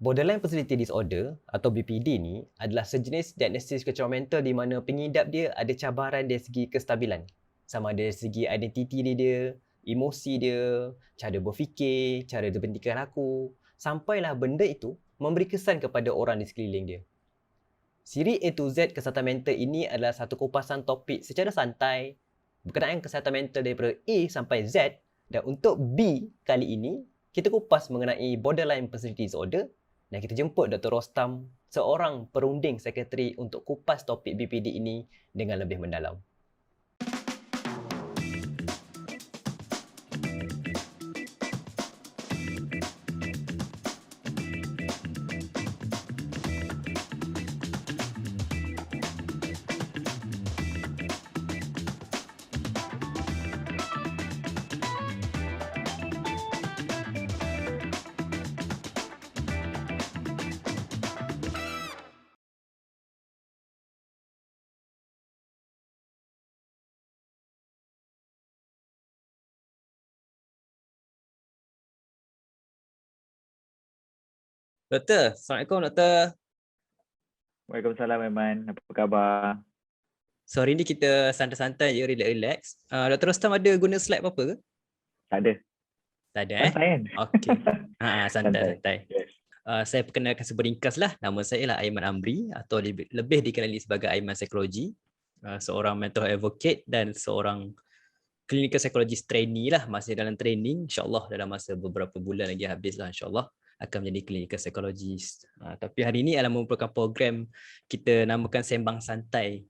Borderline Personality Disorder atau BPD ni adalah sejenis diagnosis kecanduan mental di mana pengidap dia ada cabaran dari segi kestabilan. Sama ada dari segi identiti dia, emosi dia, cara berfikir, cara dia bertingkah laku, sampailah benda itu memberi kesan kepada orang di sekeliling dia. Siri A to Z Kesihatan Mental ini adalah satu kupasan topik secara santai berkenaan kesihatan mental daripada A sampai Z, dan untuk B kali ini kita kupas mengenai Borderline Personality Disorder. Dan kita jemput Dr Rostam, seorang perunding psikiatri, untuk kupas topik BPD ini dengan lebih mendalam. Doktor, Assalamualaikum Doktor. Waalaikumsalam Aiman, apa khabar? So hari ni kita santai-santai je, relax. Dr Rostam ada guna slide apa-apa ke? Tak ada. Tak ada Santai kan? Okey. Santai-santai. Yes. Saya perkenalkan seberingkas lah. Nama saya ialah Aiman Amri atau lebih dikenali sebagai Aiman Psikologi. Seorang mental health advocate dan seorang clinical psychologist trainee lah. Masih dalam training, insyaAllah dalam masa beberapa bulan lagi habis lah, insyaAllah akan menjadi clinical psychologist. Tapi hari ini adalah merupakan program kita namakan Sembang Santai.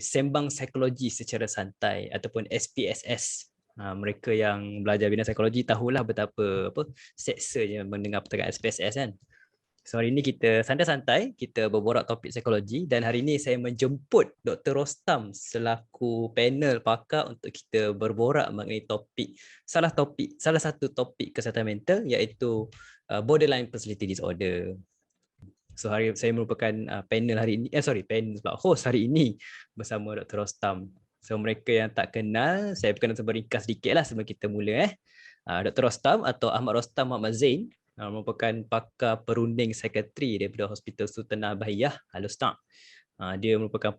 Sembang Psikologi secara santai ataupun SPSS. Mereka yang belajar bidang psikologi tahulah betapa seksanya mendengar perkataan SPSS kan. So hari ini kita santai-santai, kita berborak topik psikologi, dan hari ini saya menjemput Dr Rostam selaku panel pakar untuk kita berborak mengenai salah satu topik kesihatan mental, iaitu Borderline Personality Disorder. So saya merupakan panel hari ini, host hari ini bersama Dr Rostam. So mereka yang tak kenal, saya perkenalkan seberingkas sedikit lah sebelum kita mula. Dr Rostam atau Ahmad Rostam Muhammad Zain merupakan pakar perunding psikiatri daripada Hospital Sultan Bahiyah, Alostar. Dia merupakan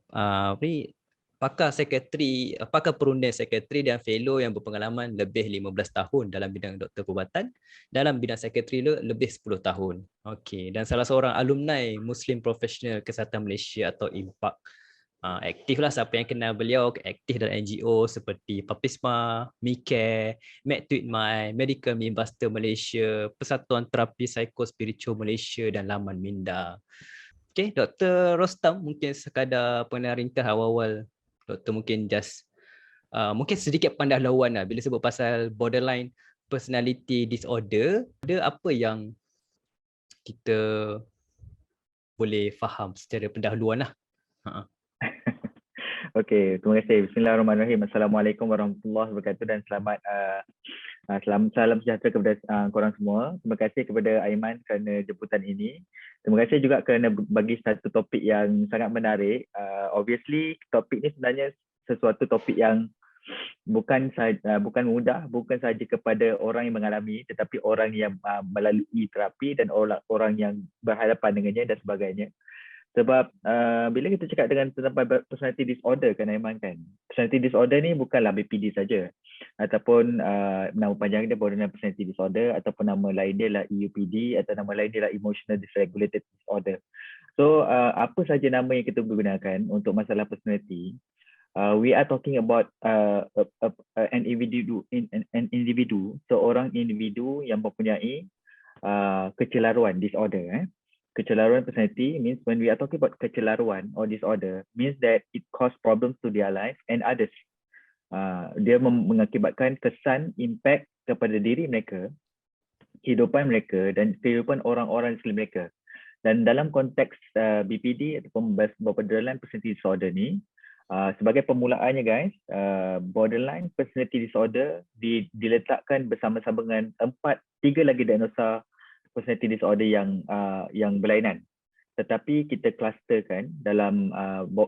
pakar psikiatri, pakar perunding psikiatri dan fellow yang berpengalaman lebih 15 tahun dalam bidang doktor perubatan, dalam bidang psikiatri lebih 10 tahun. Okey, dan salah seorang alumni Muslim Professional Kesihatan Malaysia atau IMPAK. Aktif lah, siapa yang kenal beliau, aktif dalam NGO seperti Papisma, MiCare, MedTweetMy, Medical Midbuster Malaysia, Persatuan Terapi Psikospiritual Malaysia dan Laman Minda. Okay, Dr Rostam, mungkin sekadar pengenalan ringkas awal-awal, Doktor mungkin mungkin sedikit pendahuluan lah bila sebut pasal Borderline Personality Disorder. Ada apa yang kita boleh faham secara pendahuluan lah? Okey, terima kasih. Bismillahirrahmanirrahim. Assalamualaikum warahmatullahi wabarakatuh dan selamat salam sejahtera kepada korang semua. Terima kasih kepada Aiman kerana jemputan ini. Terima kasih juga kerana bagi satu topik yang sangat menarik. Obviously topik ini sebenarnya sesuatu topik yang bukan mudah, bukan sahaja kepada orang yang mengalami, tetapi orang yang melalui terapi dan orang yang berhadapan dengannya dan sebagainya. Sebab bila kita cakap tentang personality disorder kan Aiman kan, personality disorder ni bukanlah BPD saja, ataupun nama panjang dia borderline personality disorder, ataupun nama lain dia lah EUPD, atau nama lain dia lah emotional dysregulated disorder. So apa saja nama yang kita gunakan untuk masalah personality, we are talking about an individu, seorang individu yang mempunyai kecelaruan disorder. Kecelaruan personality means when we are talking about kecelaruan or disorder means that it cause problems to their life and others. Dia mengakibatkan kesan, impact kepada diri mereka, kehidupan mereka dan kehidupan orang-orang di sekeliling mereka. Dan dalam konteks BPD ataupun borderline personality disorder ni, sebagai permulaannya guys, borderline personality disorder diletakkan bersama-sama dengan 3 lagi diagnosa personality disorder yang berlainan, tetapi kita clusterkan dalam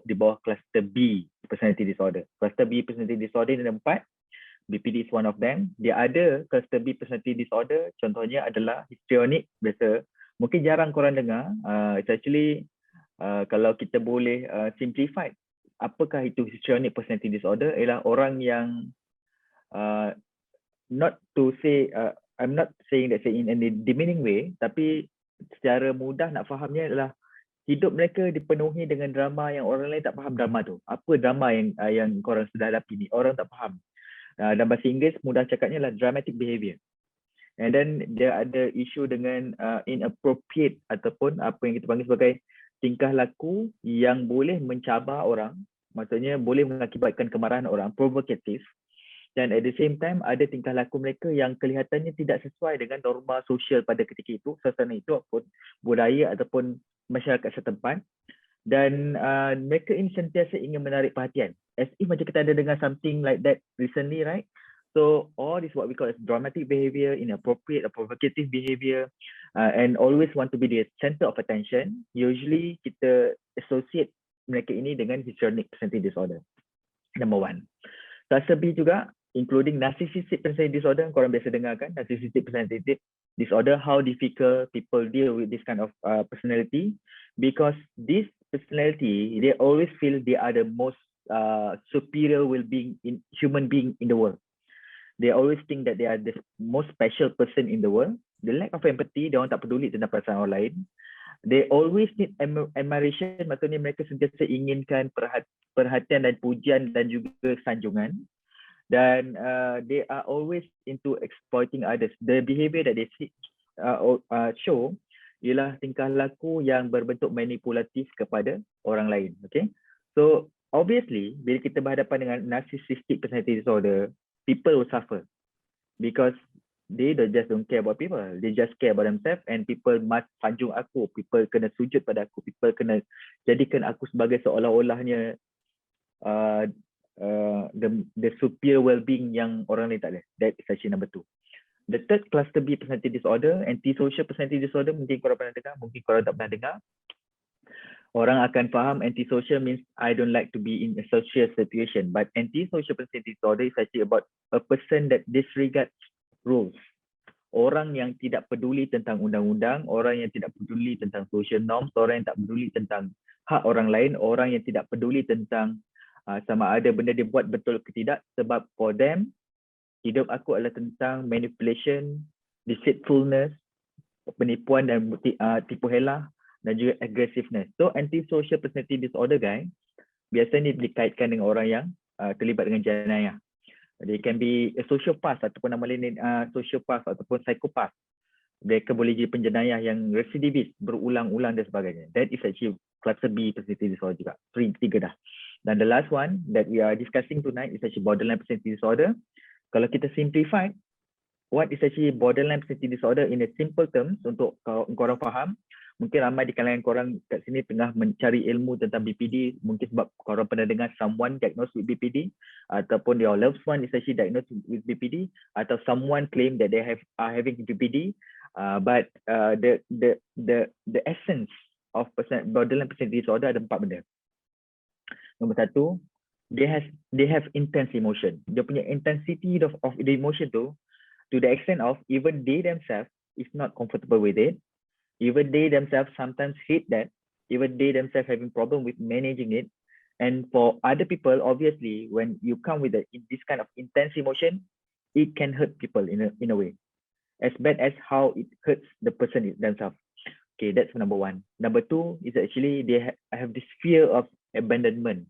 di bawah cluster B personality disorder. Cluster B personality disorder ada 4. BPD is one of them. Dia ada cluster B personality disorder, contohnya adalah histrionic, biasa Mungkin jarang korang dengar. It's actually kalau kita boleh simplify, apakah itu histrionic personality disorder? Ialah orang yang not to say, I'm not saying that in a demeaning way, tapi secara mudah nak fahamnya adalah hidup mereka dipenuhi dengan drama yang orang lain tak faham drama tu. Apa drama yang korang sedang hadapi ni? Orang tak faham. Dalam bahasa Inggeris, mudah cakapnya lah dramatic behavior. And then dia ada isu dengan inappropriate ataupun apa yang kita panggil sebagai tingkah laku yang boleh mencabar orang. Maksudnya boleh mengakibatkan kemarahan orang, provokatif. Dan at the same time ada tingkah laku mereka yang kelihatannya tidak sesuai dengan norma sosial pada ketika itu, suasana itu ataupun budaya ataupun masyarakat setempat. Dan mereka ini sentiasa ingin menarik perhatian. As if macam kita ada dengar something like that recently, right? So all this what we call as dramatic behavior, inappropriate or provocative behavior, and always want to be the center of attention. Usually kita associate mereka ini dengan histrionic personality disorder. Number one. Cluster B juga, including narcissistic personality disorder. Korang biasa dengar kan, narcissistic personality disorder, how difficult people deal with this kind of personality, because this personality, they always feel they are the most superior human being in the world. They always think that they are the most special person in the world. The lack of empathy, dia orang tak peduli tentang perasaan orang lain. They always need admiration, maksudnya mereka sentiasa inginkan perhatian dan pujian dan juga sanjungan. Dan they are always into exploiting others. The behavior that they show ialah tingkah laku yang berbentuk manipulatif kepada orang lain. Okay, so obviously bila kita berhadapan dengan narcissistic personality disorder, people will suffer because they just don't care about people. They just care about themselves, and people must sanjung aku. People kena sujud pada aku. People kena jadikan aku sebagai seolah-olahnya the superior well-being yang orang lain tak ada. That is actually number 2. The third cluster B personality disorder, antisocial personality disorder, mungkin korang pernah dengar, mungkin korang tak pernah dengar. Orang akan faham antisocial means I don't like to be in a social situation. But antisocial personality disorder is actually about a person that disregards rules. Orang yang tidak peduli tentang undang-undang, orang yang tidak peduli tentang social norms, orang yang tak peduli tentang hak orang lain, orang yang tidak peduli tentang sama ada benda dia buat betul ke tidak, sebab for them, hidup aku adalah tentang manipulation, deceitfulness, penipuan dan tipu helah, dan juga aggressiveness. So antisocial personality disorder guys, biasanya dikaitkan dengan orang yang terlibat dengan jenayah. They can be a sociopath ataupun nama lain sociopath ataupun psychopath. Mereka boleh jadi penjenayah yang recidivis, berulang-ulang dan sebagainya. That is actually cluster B personality disorder juga. 3 dah. Dan the last one that we are discussing tonight is actually borderline personality disorder. Kalau kita simplify, what is actually borderline personality disorder in a simple terms untuk korang faham. Mungkin ramai di kalangan korang kat sini tengah mencari ilmu tentang BPD, mungkin sebab korang pernah dengar someone diagnosed with BPD, ataupun your loved one is actually diagnosed with BPD, atau someone claim that they are having BPD, but the essence of borderline personality disorder ada 4 benda. Nombor 1, they have intense emotion. Dia punya intensity of the emotion tu, to the extent of even they themselves is not comfortable with it. Even they themselves sometimes hate that. Even they themselves having problem with managing it. And for other people, obviously, when you come with this kind of intense emotion, it can hurt people in a way. As bad as how it hurts the person themselves. Okay, that's number 1. Number 2 is actually they have this fear of abandonment.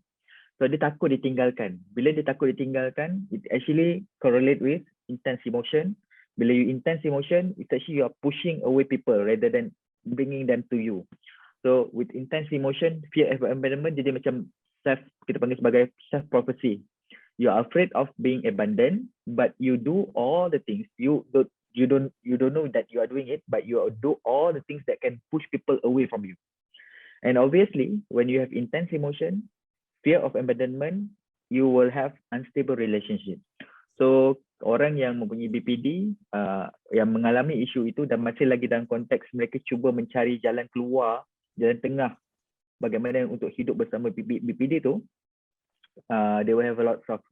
So dia takut ditinggalkan. Bila dia takut ditinggalkan, it actually correlate with intense emotion. Bila you intense emotion, it's actually you are pushing away people rather than bringing them to you. So with intense emotion, fear of abandonment jadi macam kita panggil sebagai self-prophecy. You are afraid of being abandoned, but you do all the things. You don't know that you are doing it, but you do all the things that can push people away from you. And obviously, when you have intense emotion, fear of abandonment, you will have unstable relationship. So orang yang mempunyai BPD yang mengalami isu itu dan masih lagi dalam konteks mereka cuba mencari jalan keluar, jalan tengah bagaimana untuk hidup bersama BPD tu, they will have a lot of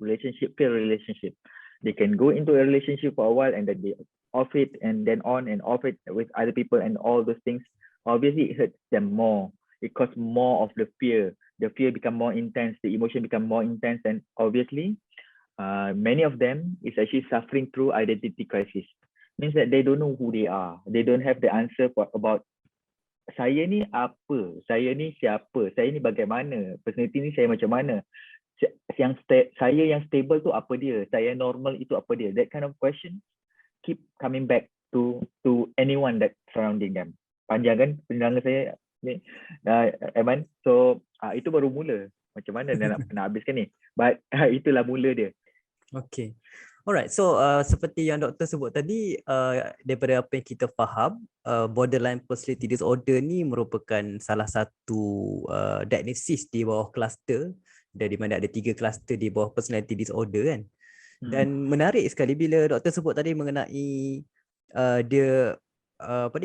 fear relationship. They can go into a relationship for a while and then they off it and then on and off it with other people and all those things. Obviously, it hurts them more. It causes more of the fear. The fear become more intense. The emotion become more intense, and obviously, many of them is actually suffering through identity crisis. Means that they don't know who they are. They don't have the answer about saya ni apa, saya ni siapa, saya ni bagaimana, personality ni saya macam mana, saya yang stable tu apa dia, saya normal itu apa dia. That kind of question keep coming back to anyone that surrounding them. Panjang kan penerangan saya ni, Aiman. So itu baru mula. Macam mana nak habiskan ni? But itulah mula dia. Okay. Alright, so seperti yang doktor sebut tadi, daripada apa yang kita faham, borderline personality disorder ni merupakan salah satu diagnosis di bawah kluster, dari mana ada 3 kluster di bawah personality disorder kan. Dan menarik sekali bila doktor sebut tadi mengenai dia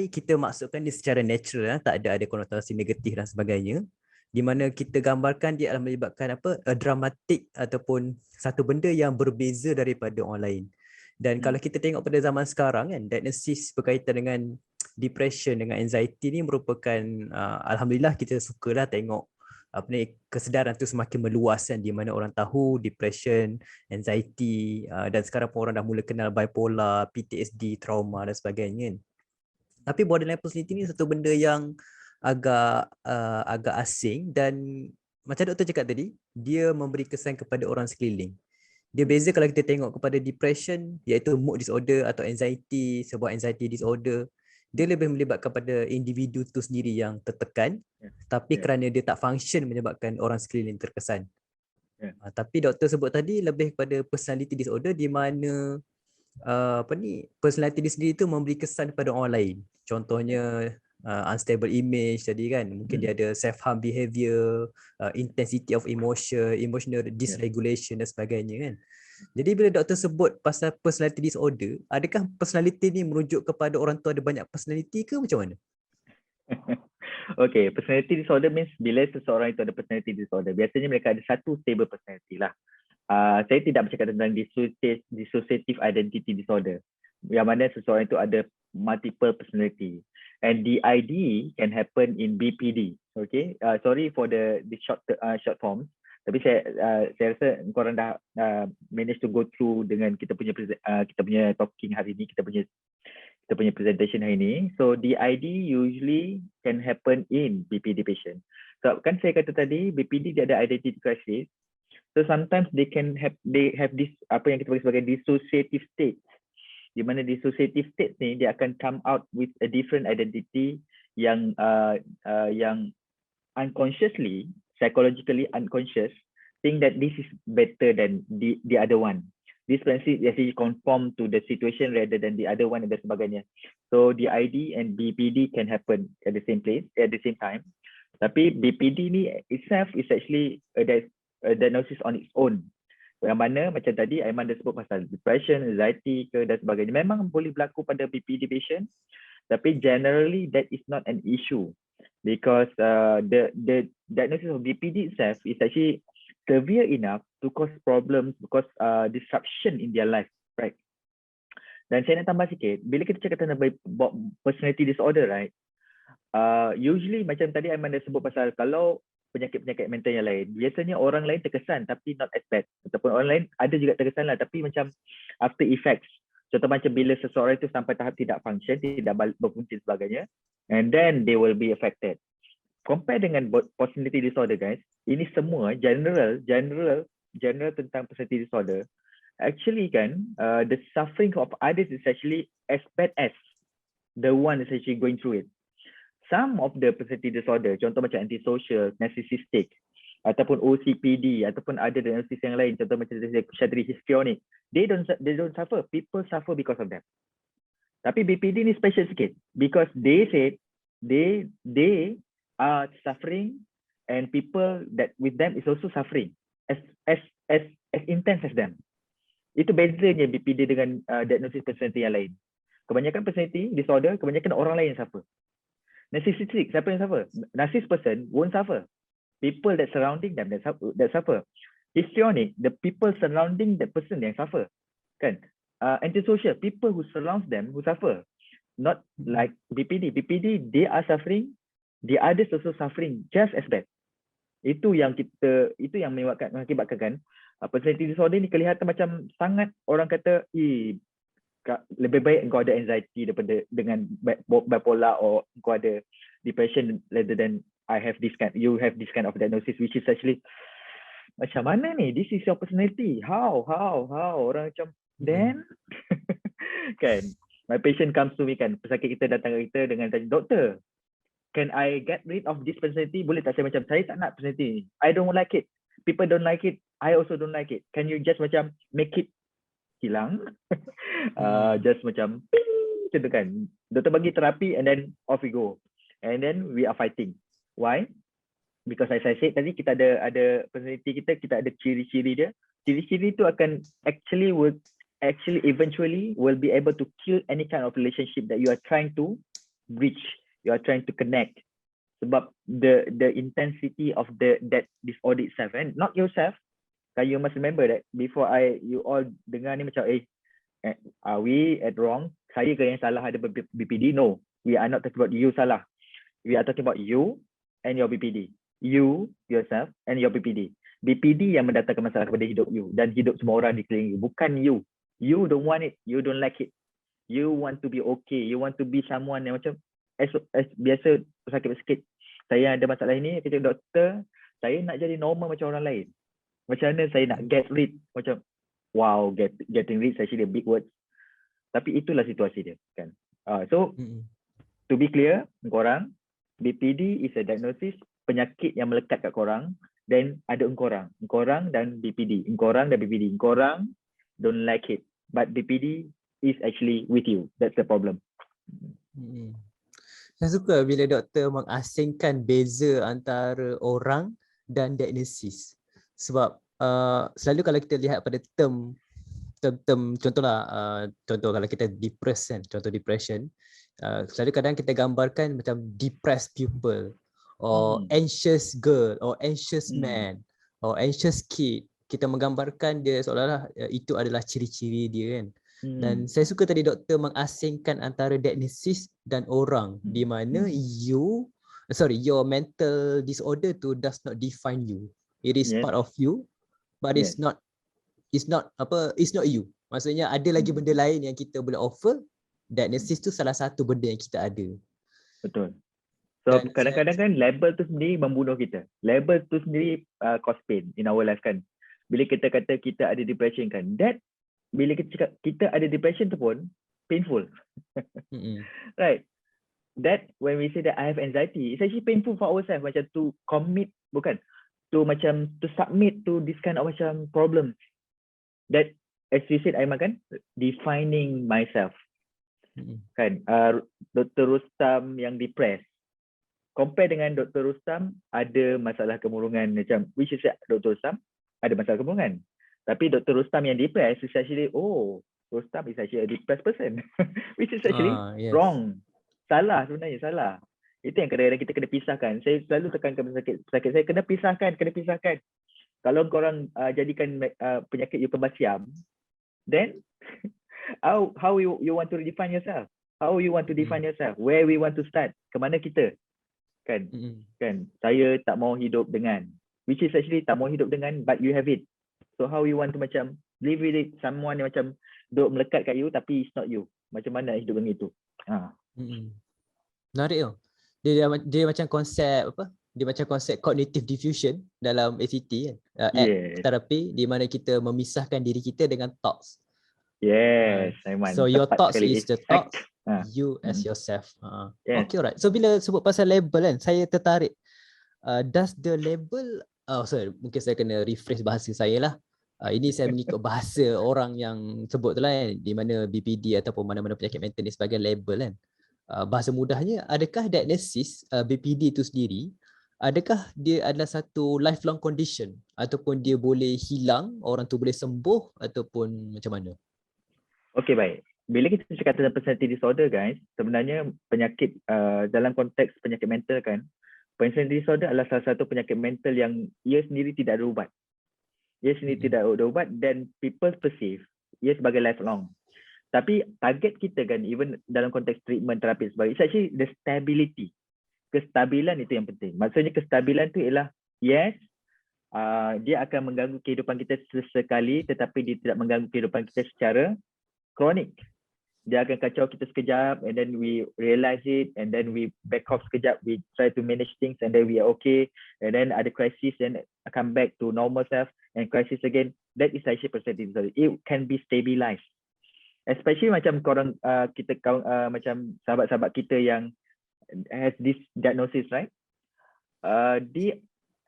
kita maksudkan dia secara natural, tak ada konotasi negatif dan sebagainya, di mana kita gambarkan dia adalah melibatkan dramatik ataupun satu benda yang berbeza daripada orang lain. Dan kalau kita tengok pada zaman sekarang kan, diagnosis berkaitan dengan depression dengan anxiety ni merupakan alhamdulillah kita sukalah tengok kesedaran tu semakin meluas kan, di mana orang tahu depression, anxiety, dan sekarang pun orang dah mula kenal bipolar, PTSD, trauma dan sebagainya kan. Tapi borderline personality ni satu benda yang agak asing, dan macam doktor cakap tadi, dia memberi kesan kepada orang sekeliling. Dia beza kalau kita tengok kepada depression, iaitu mood disorder, atau anxiety, sebuah anxiety disorder. Dia lebih melibatkan pada individu tu sendiri yang tertekan, tapi kerana dia tak function menyebabkan orang sekeliling terkesan. Tapi doktor sebut tadi lebih kepada personality disorder, di mana personality dia sendiri tu memberi kesan kepada orang lain. Contohnya unstable image tadi kan, mungkin dia ada self harm behavior, intensity of emotion, emotional dysregulation dan sebagainya kan. Jadi bila doktor sebut pasal personality disorder, adakah personality ni merujuk kepada orang tu ada banyak personality ke macam mana? Okay, personality disorder means bila seseorang itu ada personality disorder, biasanya mereka ada satu stable personality lah. Saya tidak bercakap tentang dissociative identity disorder, yang mana seseorang itu ada multiple personality. And DID can happen in BPD. Okay, sorry for the short form. Tapi saya rasa korang dah manage to go through dengan kita punya talking hari ni, kita punya presentation hari ni. So DID usually can happen in BPD patient. So kan saya kata tadi BPD dia ada identity crisis. So sometimes they have this apa yang kita panggil sebagai dissociative state. Di mana dissociative state ni dia akan come out with a different identity yang unconsciously, psychologically unconscious, think that this is better than the other one. This person actually conform to the situation rather than the other one dan sebagainya. So DID and BPD can happen at the same place, at the same time. Tapi BPD ni itself is actually a diagnosis on its own. Yang mana macam tadi Aiman dah sebut pasal depression, anxiety ke dan sebagainya, memang boleh berlaku pada BPD patient, tapi generally that is not an issue because the diagnosis of BPD itself is actually severe enough to cause problems because disruption in their life, right? Dan saya nak tambah sikit, bila kita cakap tentang personality disorder, right? Usually macam tadi Aiman dah sebut pasal kalau penyakit-penyakit mental yang lain, biasanya orang lain terkesan tapi not as bad, ataupun orang lain ada juga terkesan lah tapi macam after effects. Contoh macam bila seseorang itu sampai tahap tidak function, tidak berfungsi sebagainya, and then they will be affected. Compare dengan personality disorder guys, ini semua general tentang personality disorder. Actually kan, the suffering of others is actually as bad as the one is actually going through it. Some of the personality disorder, contoh macam antisocial, narcissistic, ataupun OCPD, ataupun ada diagnosis yang lain, contoh macam histrionic, they don't suffer. People suffer because of them. Tapi BPD ni special sikit because they said they are suffering and people that with them is also suffering as intense as them. Itu bezanya BPD dengan diagnosis personality yang lain. Kebanyakan personality disorder, kebanyakan orang lain yang suffer. Narcissistic, siapa yang suffer? Narcissist person won't suffer. People that surrounding them that suffer. Histrionic, the people surrounding that person yang suffer. kan? Antisocial, people who surrounds them who suffer, not like BPD. BPD, they are suffering, the others also suffering just as bad. Itu yang mengakibatkan kan personality disorder ni kelihatan macam sangat orang kata lebih baik engkau ada anxiety daripada dengan bipolar, or engkau ada depression rather than you have this kind of diagnosis, which is actually macam mana ni, this is your personality, how orang macam then kan, my patient comes to me kan, pesakit kita datang ke kita dengan tanya, doktor, can I get rid of this personality? Boleh tak? Saya macam, saya tak nak personality ni, I don't like it, people don't like it, I also don't like it, can you just macam make it hilang? Just macam macam tu kan, doktor bagi terapi and then off we go, and then we are fighting. Why? Because as I said tadi, kita ada personality kita ada ciri-ciri dia. Ciri-ciri tu akan eventually will be able to kill any kind of relationship that you are trying to reach, you are trying to connect. Sebab the intensity of that disorder itself, and not yourself. You must remember that before you all dengar ni macam are we at wrong? Saya ke yang salah ada BPD? No, we are not talking about you salah. We are talking about you and your BPD. You, yourself and your BPD. BPD yang mendatangkan masalah kepada hidup you dan hidup semua orang di sekeliling you, bukan you. You don't want it, you don't like it. You want to be okay, you want to be someone yang macam as biasa pesakit-pesakit. Saya ada masalah ini, kata doktor, saya nak jadi normal macam orang lain. Macam mana saya nak get rid? Macam wow, getting rid is actually a big word. Tapi itulah situasi dia kan. So to be clear, korang, BPD is a diagnosis penyakit yang melekat kat korang, dan ada engkorang dan BPD. Engkorang dan BPD. Engkorang don't like it, but BPD is actually with you. That's the problem. Saya suka bila doktor mengasingkan beza antara orang dan diagnosis. Sebab selalu kalau kita lihat pada term contoh kalau kita depressed kan, contoh depression, selalu kadang kita gambarkan macam depressed people, or anxious girl, or anxious man, or anxious kid. Kita menggambarkan dia seolah-olah itu adalah ciri-ciri dia kan. Dan saya suka tadi doktor mengasingkan antara diagnosis dan orang, di mana your mental disorder tu does not define you. It is part of you, but it's not you. Maksudnya ada lagi benda lain yang kita boleh offer. Diagnosis tu salah satu benda yang kita ada. Betul. So kadang-kadang kan label tu sendiri membunuh kita. Label tu sendiri cause pain in our life kan. Bila kita kata kita ada depression kan, bila kita cakap kita ada depression tu pun painful. Right. That when we say that I have anxiety, it's actually painful for ourselves, macam to commit, bukan, to macam to submit to this kind of macam problem that, as you said Aiman kan, defining myself. Kan, Dr Rostam yang depressed, compare dengan Dr Rostam ada masalah kemurungan, macam which is Dr Rostam ada masalah kemurungan, tapi Dr Rostam yang depressed is actually Rostam is actually a depressed person. Which is actually wrong, salah, sebenarnya salah. Itu yang kadang-kadang kita kena pisahkan. Saya selalu tekankan pesakit saya, kena pisahkan. Kalau korang jadikan penyakit you pembasiam, then how you want to redefine yourself? How you want to define yourself? Where we want to start? Kemana kita? Kan? Kan? Saya tak mau hidup dengan, which is actually tak mau hidup dengan, but you have it. So how you want to macam live with it? Someone yang macam duk melekat kat you tapi it's not you. Macam mana hidup dengan itu? Menarik tau. Dia macam konsep apa? Dia macam konsep cognitive diffusion dalam ACT kan. Terapi di mana kita memisahkan diri kita dengan thoughts. Yes, Aiman. So your thoughts is the thoughts, you as yourself. Okay, alright. So bila sebut pasal label kan, saya tertarik. Does the label, mungkin saya kena rephrase bahasa saya lah. Ini saya mengikut bahasa orang yang sebut tu lah kan, di mana BPD ataupun mana-mana penyakit mental ni sebagai label kan. Bahasa mudahnya, adakah diagnosis BPD itu sendiri, adakah dia adalah satu lifelong condition ataupun dia boleh hilang, orang tu boleh sembuh ataupun macam mana? Okay, baik. Bila kita cakap tentang personality disorder guys, sebenarnya penyakit dalam konteks penyakit mental kan, personality disorder adalah salah satu penyakit mental yang ia sendiri tidak ada ubat. Ia sendiri tidak ada ubat, dan people perceive ia sebagai lifelong. Tapi target kita kan, even dalam konteks treatment terapi sebagai, it's actually the stability. Kestabilan itu yang penting. Maksudnya kestabilan tu ialah, yes, dia akan mengganggu kehidupan kita sesekali, tetapi dia tidak mengganggu kehidupan kita secara kronik. Dia akan kacau kita sekejap, and then we realize it, and then we back off sekejap, we try to manage things, and then we are okay, and then ada crisis, and come back to normal self, and crisis again. That is actually personality disorder. It can be stabilized. Especially macam korang, kita macam sahabat-sahabat kita yang has this diagnosis, right? They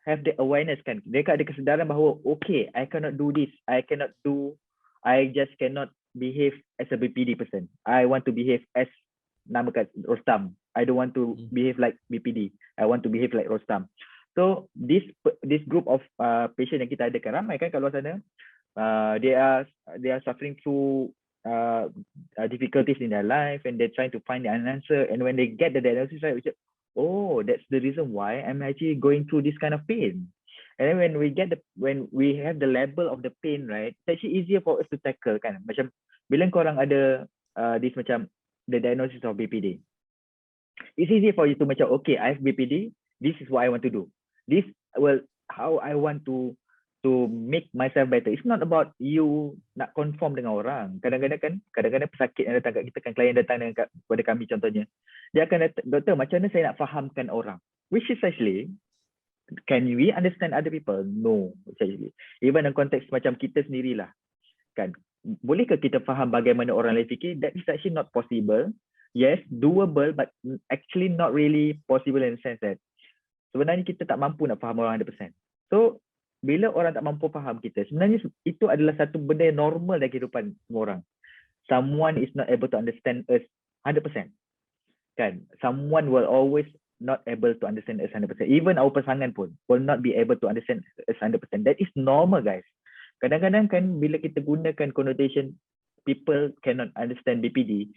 have the awareness kan. Mereka ada kesedaran bahawa, okay, I cannot do this. I just cannot behave as a BPD person. I want to behave as nama kat Rostam. I don't want to behave like BPD. I want to behave like Rostam. So this group of patient yang kita adakan, ramai kan kat luar sana, they are suffering through difficulties in their life, and they're trying to find an answer, and when they get the diagnosis right, we say, oh, that's the reason why I'm actually going through this kind of pain. And then when we have the level of the pain right, it's actually easier for us to tackle kan. Macam bila korang ada this macam the diagnosis of BPD, it's easier for you to macam, okay, I have BPD, this is what I want to do, this how I want to make myself better. It's not about you nak conform dengan orang. Kadang-kadang pesakit yang datang kat kita kan, klien datang kepada kami contohnya, dia akan datang, doktor, macam mana saya nak fahamkan orang, which is actually, can we understand other people? No, actually. Even dalam konteks macam kita sendirilah kan, bolehkah kita faham bagaimana orang lain fikir? That is actually not possible. Yes, doable, but actually not really possible in the sense that sebenarnya kita tak mampu nak faham orang 100%. So bila orang tak mampu faham kita, sebenarnya itu adalah satu benda yang normal dalam kehidupan semua orang. Someone is not able to understand us 100%. Kan? Someone will always not able to understand us 100%. Even our pasangan pun will not be able to understand us 100%. That is normal, guys. Kadang-kadang kan bila kita gunakan connotation people cannot understand BPD,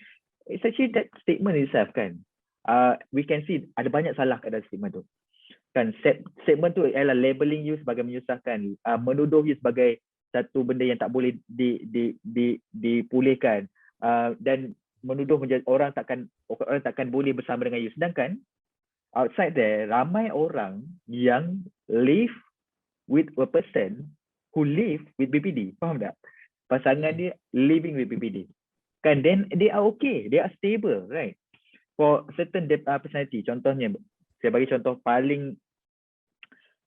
it's actually that statement itself kan. We can see ada banyak salah kat dalam statement tu. Kan statement tu ialah labeling you sebagai menyusahkan, menuduh you sebagai satu benda yang tak boleh dipulihkan, dan menuduh orang takkan boleh bersama dengan you. Sedangkan outside there, ramai orang yang live with a person who live with BPD. Faham tak? Pasangan dia living with BPD. Kan, then they are okay. They are stable, right? For certain personality, contohnya, saya bagi contoh paling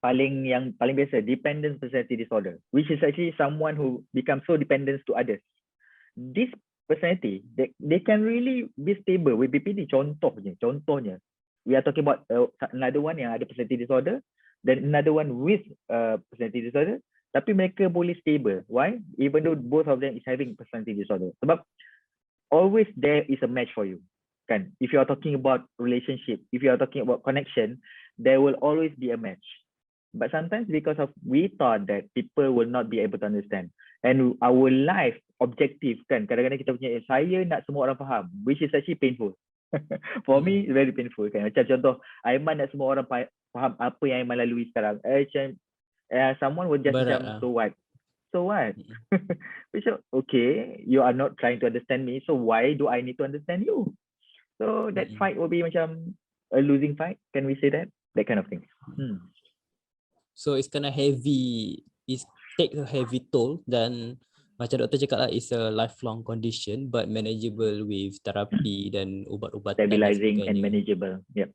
biasa, dependence personality disorder, which is actually someone who becomes so dependent to others. This personality, they can really be stable with BPD. Contohnya, we are talking about another one yang ada personality disorder, dan another one with personality disorder, tapi mereka boleh stable. Why? Even though both of them is having personality disorder. Sebab always there is a match for you. Kan? If you are talking about relationship, if you are talking about connection, there will always be a match. But sometimes because of we thought that people will not be able to understand, and our life objective kan, kadang-kadang kita punya saya nak semua orang faham, which is actually painful. For me, very painful kan. Macam contoh, Aiman nak semua orang faham apa yang Aiman lalui sekarang. Someone would just macam, so what? So what? Which, okay, you are not trying to understand me, so why do I need to understand you? So that fight will be macam a losing fight. Can we say that? That kind of thing. So it's kind of heavy, it take a heavy toll, dan macam doktor cakap lah, it's a lifelong condition but manageable with terapi dan ubat-ubatan. Stabilizing and manageable. Yep.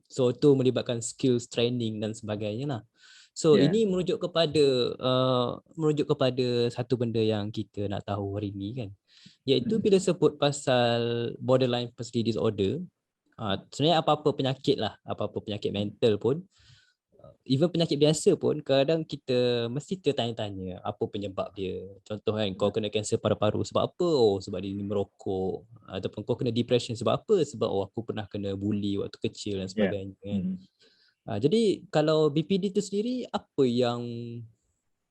So tu melibatkan skills training dan sebagainya lah. So ini merujuk kepada satu benda yang kita nak tahu hari ni kan, iaitu bila sebut pasal borderline personality disorder, sebenarnya apa-apa penyakit lah, apa-apa penyakit mental pun, even penyakit biasa pun, kadang kita mesti tertanya-tanya apa penyebab dia. Contoh kan, kau kena kanser paru-paru sebab apa? Oh, sebab dia merokok. Ataupun kau kena depression sebab apa? Sebab aku pernah kena bully waktu kecil dan sebagainya kan. Jadi kalau BPD itu sendiri, apa yang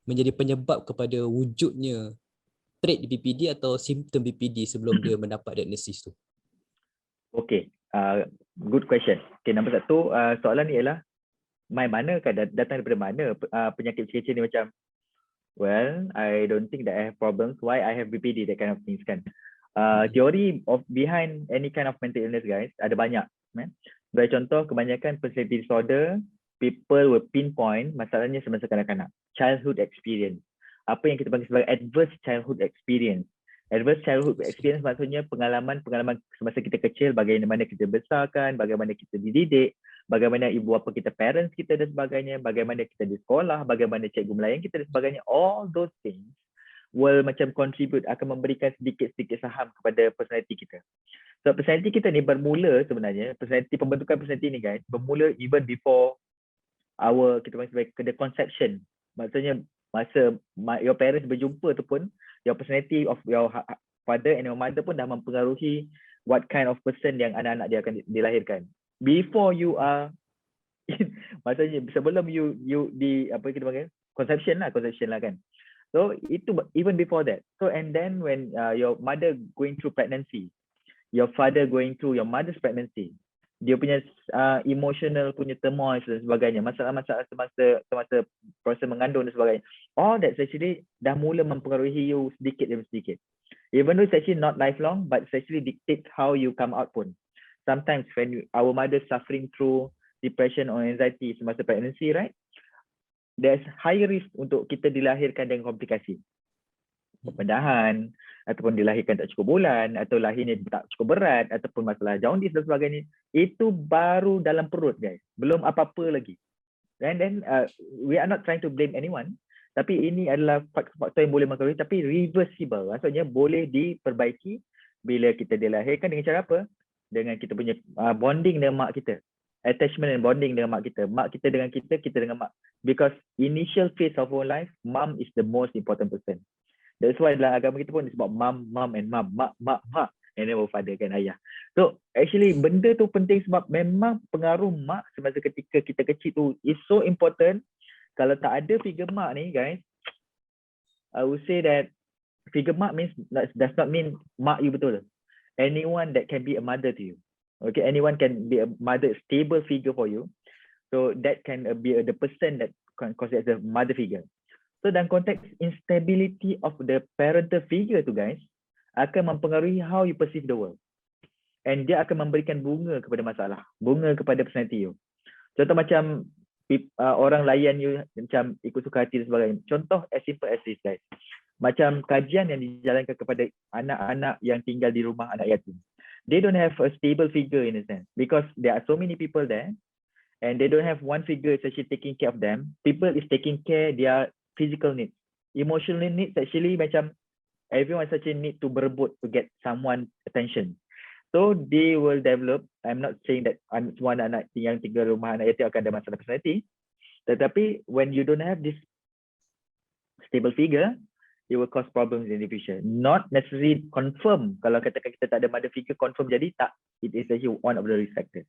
menjadi penyebab kepada wujudnya trait di BPD atau simptom BPD sebelum dia mendapat diagnosis tu? Okay, good question. Okay, nombor satu, soalan ni ialah, datang daripada mana penyakit kecil-kecil ni, macam Well, I don't think that I have problems. Why I have BPD, that kind of things kan. Teori of behind any kind of mental illness guys, ada banyak. Sebagai contoh, kebanyakan personality disorder, people will pinpoint masalahnya semasa kanak-kanak. Childhood experience. Apa yang kita panggil sebagai adverse childhood experience. Adverse childhood experience maksudnya pengalaman-pengalaman semasa kita kecil, bagaimana kita besarkan, bagaimana kita dididik, bagaimana ibu bapa kita, parents kita dan sebagainya, bagaimana kita di sekolah, bagaimana cikgu melayan kita dan sebagainya. All those things will macam contribute, akan memberikan sedikit-sedikit saham kepada personality kita. So personality kita ni bermula sebenarnya, pembentukan personality ni guys, bermula even before our, kita panggil sebagai the conception. Maksudnya masa your parents berjumpa tu pun, your personality of your father and your mother pun dah mempengaruhi what kind of person yang anak-anak dia akan dilahirkan. Before you are maksudnya sebelum you di apa kita panggil conception lah kan. So itu even before that. So and then when your mother going through pregnancy, your father going through your mother's pregnancy, dia punya emotional punya turmoil dan sebagainya, masalah-masalah semasa proses mengandung dan sebagainya, all that actually dah mula mempengaruhi you sedikit demi sedikit. Even though it's actually not lifelong, but it's actually dictates how you come out pun. Sometimes when our mother suffering through depression or anxiety semasa pregnancy, right, there's higher risk untuk kita dilahirkan dengan komplikasi. Pembedahan, ataupun dilahirkan tak cukup bulan, atau lahirnya tak cukup berat, ataupun masalah jaundice dan sebagainya. Itu baru dalam perut guys, belum apa-apa lagi. And then we are not trying to blame anyone, tapi ini adalah faktor yang boleh mempengaruhi, tapi reversible. Maksudnya boleh diperbaiki bila kita dilahirkan dengan cara apa? Dengan kita punya bonding dengan mak kita. Attachment and bonding dengan mak kita. Mak kita dengan kita, kita dengan mak. Because initial phase of our life, mom is the most important person. That's why dalam agama kita pun disebut mom and mom, mak, and then father kan, ayah. So actually benda tu penting sebab memang pengaruh mak semasa ketika kita kecil tu is so important. Kalau tak ada figure mak ni guys, I would say that figure mak means does not mean mak you betul. Anyone that can be a mother to you. Okay, anyone can be a mother, stable figure for you. So that can be the person that can consider as a mother figure. So dalam konteks instability of the parental figure tu guys, akan mempengaruhi how you perceive the world. And dia akan memberikan bunga kepada masalah, bunga kepada personality you. Contoh macam orang layan you macam ikut suka hati dan sebagainya. Contoh as simple as this guys. Macam kajian yang dijalankan kepada anak-anak yang tinggal di rumah anak yatim. They don't have a stable figure in a sense because there are so many people there and they don't have one figure is actually taking care of them. People is taking care their physical needs. Emotional needs actually macam everyone actually need to berebut to get someone attention. So they will develop, I'm not saying that semua anak yang tinggal rumah anak yatim akan ada masalah personality, tetapi when you don't have this stable figure, it will cause problems in the future. Not necessarily confirm, kalau katakan kita tak ada mother figure, confirm jadi tak. It is actually one of the risk factors.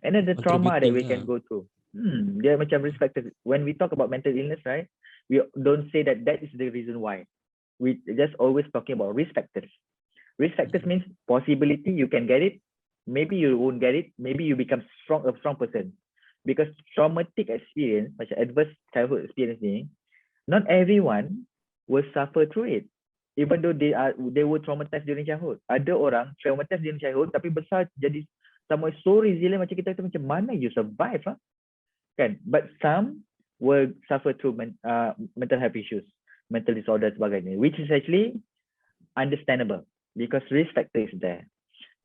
And then the trauma that we can go through. Dia macam risk factors. When we talk about mental illness, right, we don't say that that is the reason why. We just always talking about risk factors. Risk factors means possibility you can get it, maybe you won't get it, maybe you become a strong person. Because traumatic experience, macam adverse childhood experience ni, not everyone will suffer through it. Even though they were traumatized during childhood. Ada orang traumatized during childhood tapi besar jadi someone so resilient macam kita tu, macam mana you survive kan? But some will suffer through mental health issues, mental disorder sebagainya, which is actually understandable because risk factor is there.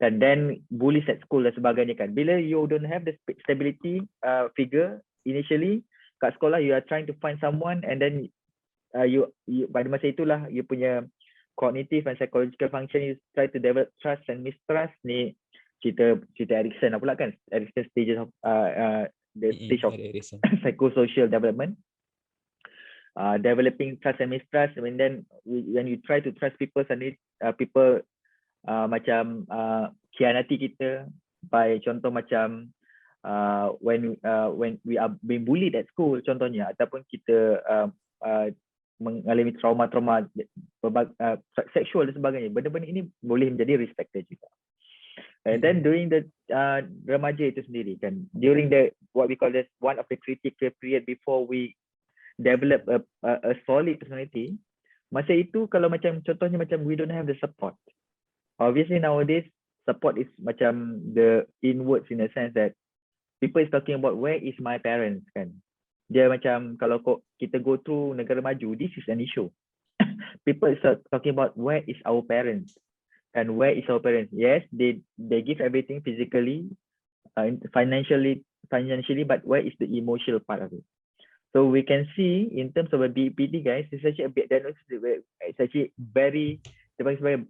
And then bullies at school dan sebagainya kan. Bila you don't have the stability figure initially kat sekolah, you are trying to find someone and then you pada masa itulah you punya cognitive and psychological function, you try to develop trust and mistrust. Ni cerita Erikson lah pula kan, Erikson stages of the stage of psychosocial development, developing trust and mistrust. And then when you try to trust people, suddenly people macam khianati kita. By contoh macam when we are being bullied at school contohnya, ataupun kita mengalami trauma seksual dan sebagainya. Benda-benda ini boleh menjadi risk factor juga. And then during the remaja itu sendiri kan, during the what we call this one of the critical period before we develop a solid personality, masa itu kalau macam contohnya macam we don't have the support. Obviously nowadays support is macam the inwards in a sense that people is talking about where is my parents kan. Dia macam kalau kita go through negara maju, this is an issue. People is talking about where is our parents and where is our parents. Yes, they give everything physically, financially, but where is the emotional part of it? So we can see in terms of a BPD guys, it's actually a bit diagnosis. It's actually very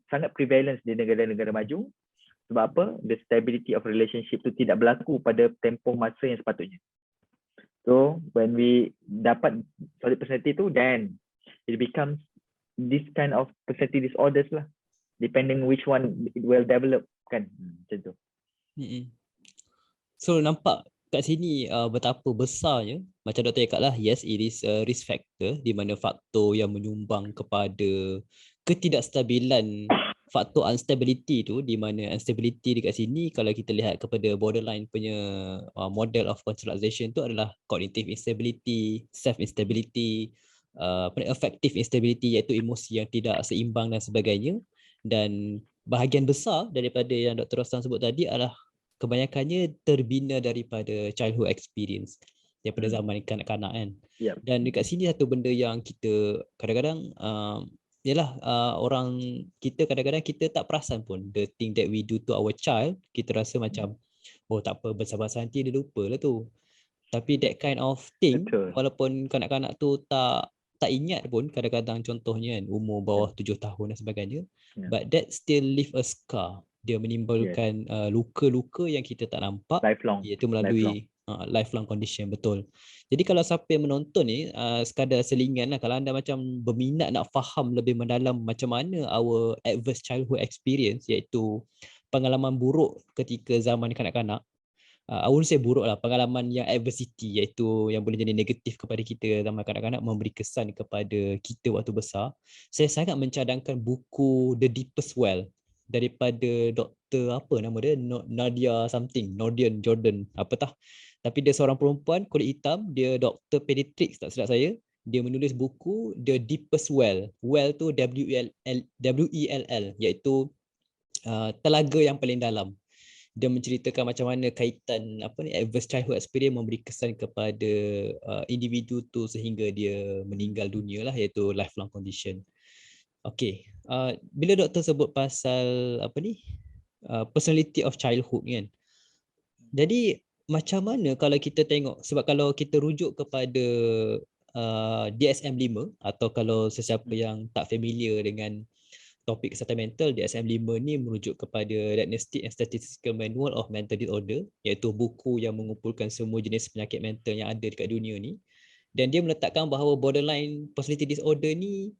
sangat prevalence di negara-negara maju. Sebab apa? The stability of relationship tu tidak berlaku pada tempoh masa yang sepatutnya. So when we dapat solid personality tu, then it becomes this kind of personality disorders lah. Depending which one it will develop kan. Macam tu. So nampak kat sini betapa besarnya, macam doktor cakap lah, yes it is a risk factor, di mana faktor yang menyumbang kepada ketidakstabilan, faktor instability tu, di mana instability dekat sini kalau kita lihat kepada borderline punya model of conceptualization tu adalah cognitive instability, self instability, affective instability, iaitu emosi yang tidak seimbang dan sebagainya. Dan bahagian besar daripada yang Dr. Rostam sebut tadi adalah kebanyakannya terbina daripada childhood experience, daripada zaman kanak-kanak kan. Yep. Dan dekat sini satu benda yang kita kadang-kadang orang kita kadang-kadang kita tak perasan pun the thing that we do to our child. Kita rasa macam oh tak apa, besar-besar nanti dia lupa lah tu. Tapi that kind of thing, betul, walaupun kanak-kanak tu tak ingat pun kadang-kadang, contohnya kan umur bawah 7 tahun dan sebagainya, but that still leave a scar. Dia menimbulkan luka-luka yang kita tak nampak, iaitu melalui lifelong condition. Betul. Jadi kalau siapa yang menonton ni, sekadar selingan lah, kalau anda macam berminat nak faham lebih mendalam macam mana our adverse childhood experience, iaitu pengalaman buruk ketika zaman kanak-kanak, I won't say buruk lah, pengalaman yang adversity, iaitu yang boleh jadi negatif kepada kita zaman kanak-kanak, memberi kesan kepada kita waktu besar. Saya sangat mencadangkan buku The Deepest Well daripada Dr. apa nama dia, Nadia something, Nordian Jordan apa tah, tapi dia seorang perempuan kulit hitam, dia Dr. Pediatrics tak silap saya. Dia menulis buku The Deepest Well. Well tu W-E-L-L, iaitu telaga yang paling dalam. Dia menceritakan macam mana kaitan adverse childhood experience memberi kesan kepada individu tu sehingga dia meninggal dunia lah, iaitu lifelong condition. Okey, bila doktor sebut pasal personality of childhood kan. Jadi macam mana kalau kita tengok, sebab kalau kita rujuk kepada DSM-5, atau kalau sesiapa yang tak familiar dengan topik kesihatan mental, DSM-5 ni merujuk kepada Diagnostic and Statistical Manual of Mental Disorder, iaitu buku yang mengumpulkan semua jenis penyakit mental yang ada dekat dunia ni. Dan dia meletakkan bahawa borderline personality disorder ni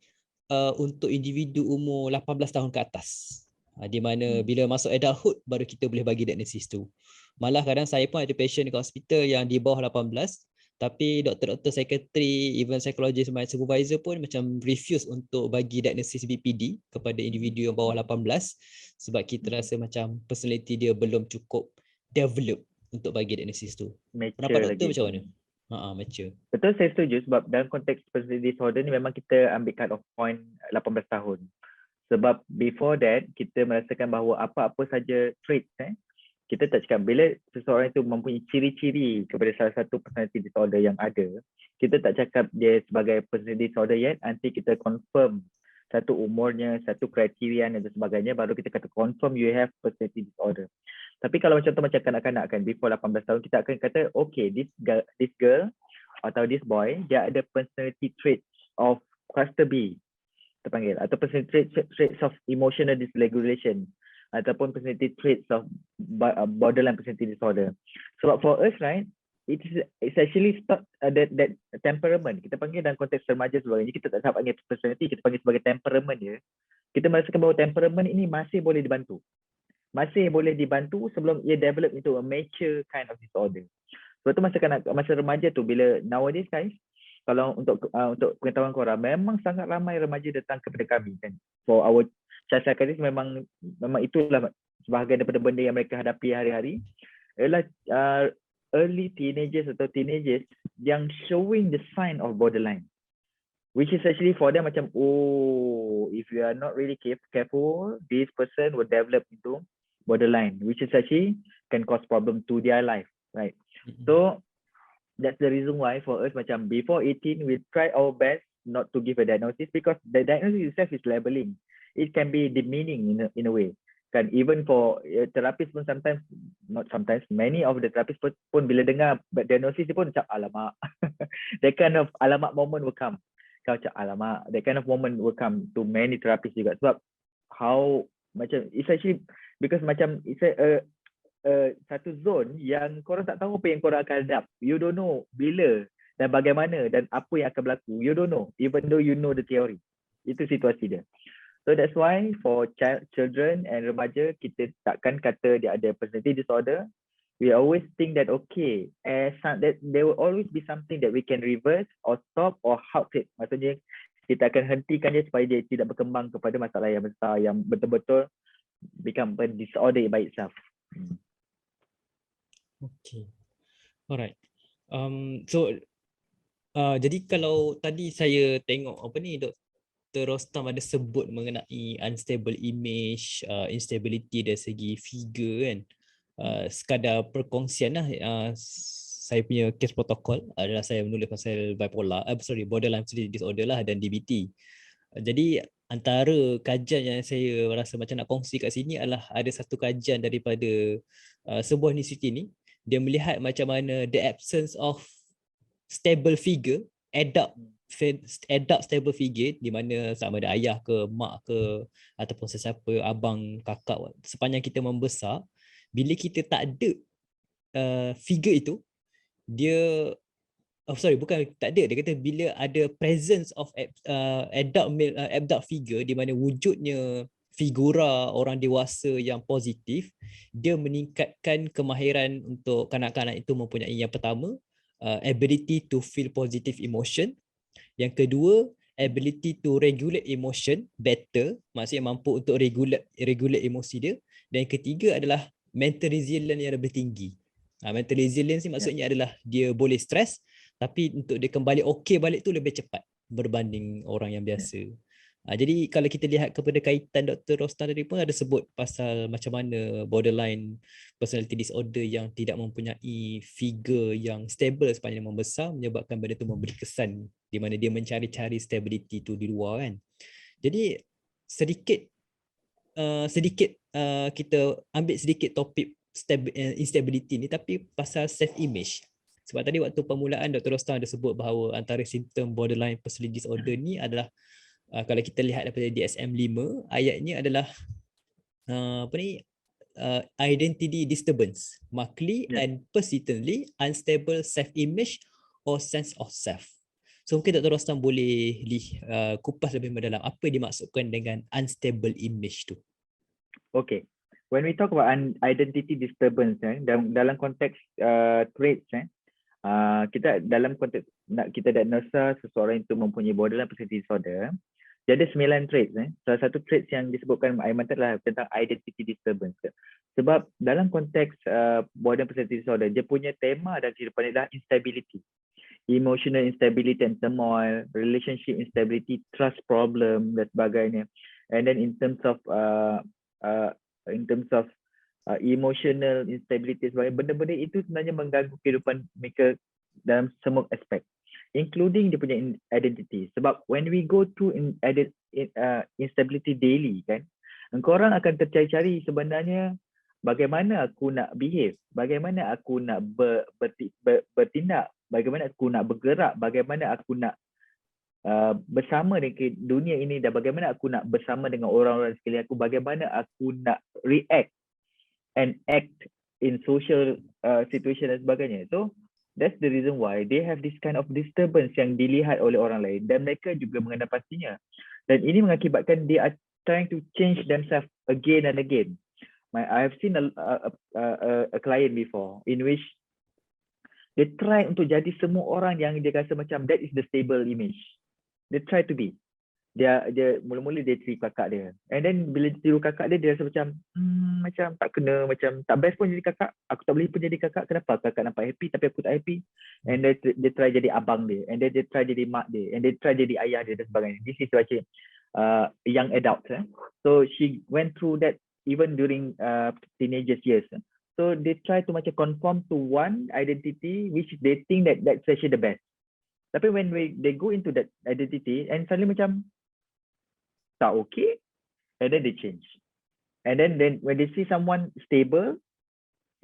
untuk individu umur 18 tahun ke atas, di mana bila masuk adulthood baru kita boleh bagi diagnosis tu. Malah kadang saya pun ada patient dekat hospital yang di bawah 18, tapi doktor-doktor psikiatri, even psychologist, my supervisor pun macam refuse untuk bagi diagnosis BPD kepada individu yang bawah 18, sebab kita rasa macam personality dia belum cukup develop untuk bagi diagnosis tu. Pendapat doktor macam mana? Mature. Betul, saya setuju, sebab dalam konteks personality disorder ni memang kita ambil cut off point 18 tahun. Sebab before that kita merasakan bahawa apa-apa saja traits kita tak cakap, bila seseorang itu mempunyai ciri-ciri kepada salah satu personality disorder yang ada, kita tak cakap dia sebagai personality disorder yet, nanti kita confirm satu umurnya, satu kriteria dan sebagainya, baru kita kata confirm you have personality disorder. Tapi kalau macam kanak-kanak kan, before 18 tahun, kita akan kata okay, this girl atau this boy, dia ada personality traits of cluster B terpanggil, atau personality traits of emotional dysregulation, ataupun personality traits of borderline personality disorder. Sebab for us, right, it's actually that temperament. Kita panggil dalam konteks remaja sebagainya, kita tak panggil personality, kita panggil sebagai temperament dia. Kita merasakan bahawa temperament ini masih boleh dibantu. Masih boleh dibantu sebelum ia develop into a mature kind of disorder. Sebab tu masa remaja tu, bila nowadays guys, kalau untuk pengetahuan korang, memang sangat ramai remaja datang kepada kami kan. For our psychiatrist, memang itulah sebahagian daripada benda yang mereka hadapi hari-hari, ialah early teenagers atau teenagers yang showing the sign of borderline, which is actually for them macam, oh, if you are not really careful, this person will develop into borderline, which is actually can cause problem to their life, right? So that's the reason why for us macam before 18 we try our best not to give a diagnosis, because the diagnosis itself is labeling. It can be demeaning in a way. Kan, even for therapist pun sometimes, not sometimes, many of the therapist pun bila dengar diagnosis dia pun macam alamak. That kind of alamak moment will come. Kau macam alamak, that kind of moment will come to many therapists juga. Sebab how macam it's actually because macam it's satu zone yang korang tak tahu apa yang korang akan hadap. You don't know bila dan bagaimana dan apa yang akan berlaku. You don't know, even though you know the theory. Itu situasi dia. So that's why for children and remaja, kita takkan kata dia ada personality disorder. We always think that okay, that there will always be something that we can reverse or stop or halt it. Maksudnya kita akan hentikan dia supaya dia tidak berkembang kepada masalah yang besar yang betul-betul become a disorder by itself. Okay, alright. So jadi kalau tadi saya tengok apa ni Dr Rostam ada sebut mengenai unstable image, instability dari segi figure kan. Sekadar perkongsian lah, saya punya case protokol adalah saya menulis pasal bipolar, borderline personality disorder lah dan DBT. Jadi antara kajian yang saya rasa macam nak kongsi kat sini adalah ada satu kajian daripada sebuah universiti ni. Dia melihat macam mana the absence of stable figure, adult stable figure, di mana sama ada ayah ke, mak ke, ataupun sesiapa, abang, kakak, sepanjang kita membesar, bila kita tak ada figure itu, dia bukan tak ada, dia kata bila ada presence of adult figure, di mana wujudnya figura orang dewasa yang positif, dia meningkatkan kemahiran untuk kanak-kanak itu mempunyai yang pertama, ability to feel positive emotion. Yang kedua, ability to regulate emotion better, maksudnya mampu untuk regulate emosi dia. Dan yang ketiga adalah mental resilience yang lebih tinggi. Mental resilience ni maksudnya adalah dia boleh stres, tapi untuk dia kembali okey balik tu lebih cepat berbanding orang yang biasa. Jadi kalau kita lihat kepada kaitan Dr. Rostam tadi pun ada sebut pasal macam mana borderline personality disorder yang tidak mempunyai figure yang stable sepanjang membesar menyebabkan benda tu memberi kesan di mana dia mencari-cari stability tu di luar kan. Jadi sedikit kita ambil sedikit topik instability ni, tapi pasal self image. Sebab tadi waktu permulaan Dr. Rostam ada sebut bahawa antara simptom borderline personality disorder ni adalah kalau kita lihat daripada DSM-5, ayatnya adalah identity disturbance, markedly and persistently unstable self-image or sense of self. So mungkin Dr. Rostam boleh kupas lebih mendalam apa dimaksudkan dengan unstable image tu. Okay, when we talk about identity disturbance, dalam konteks traits, kita dalam konteks nak kita diagnosa seseorang itu mempunyai borderline personality disorder, dia ada 9 traits. Salah satu traits yang disebutkan Aiman adalah tentang identity disturbance. Sebab dalam konteks borderline personality disorder, dia punya tema dan kehidupan adalah instability, emotional instability and turmoil, relationship instability, trust problem dan sebagainya. And then in terms of emotional instability sebagainya, benda-benda itu sebenarnya mengganggu kehidupan mereka dalam semua aspek, including dia punya identity. Sebab when we go through instability daily kan, korang akan tercari-cari sebenarnya bagaimana aku nak behave, bagaimana aku nak bertindak, bagaimana aku nak bergerak, bagaimana aku nak bersama dengan dunia ini, dan bagaimana aku nak bersama dengan orang-orang sekeliling aku, bagaimana aku nak react and act in social situation dan sebagainya. So that's the reason why they have this kind of disturbance yang dilihat oleh orang lain dan mereka juga mengendapastinya. Dan ini mengakibatkan they are trying to change themselves again and again. I have seen a client before in which they try untuk jadi semua orang yang dia rasa macam that is the stable image. They try to be. dia mula-mula dia tiru kakak dia. And then bila dia tiru kakak dia, dia rasa macam tak kena, macam tak best pun jadi kakak. Aku tak boleh pun jadi kakak. Kenapa kakak nampak happy tapi aku tak happy? And then dia try jadi abang dia. And then dia try jadi mak dia. And dia try jadi ayah dia dan sebagainya. This is actually young adult. So she went through that even during teenagers years. So they try to macam conform to one identity which they think that that's actually the best. Tapi when they go into that identity and suddenly macam tak okay, and then they change. And then when they see someone stable,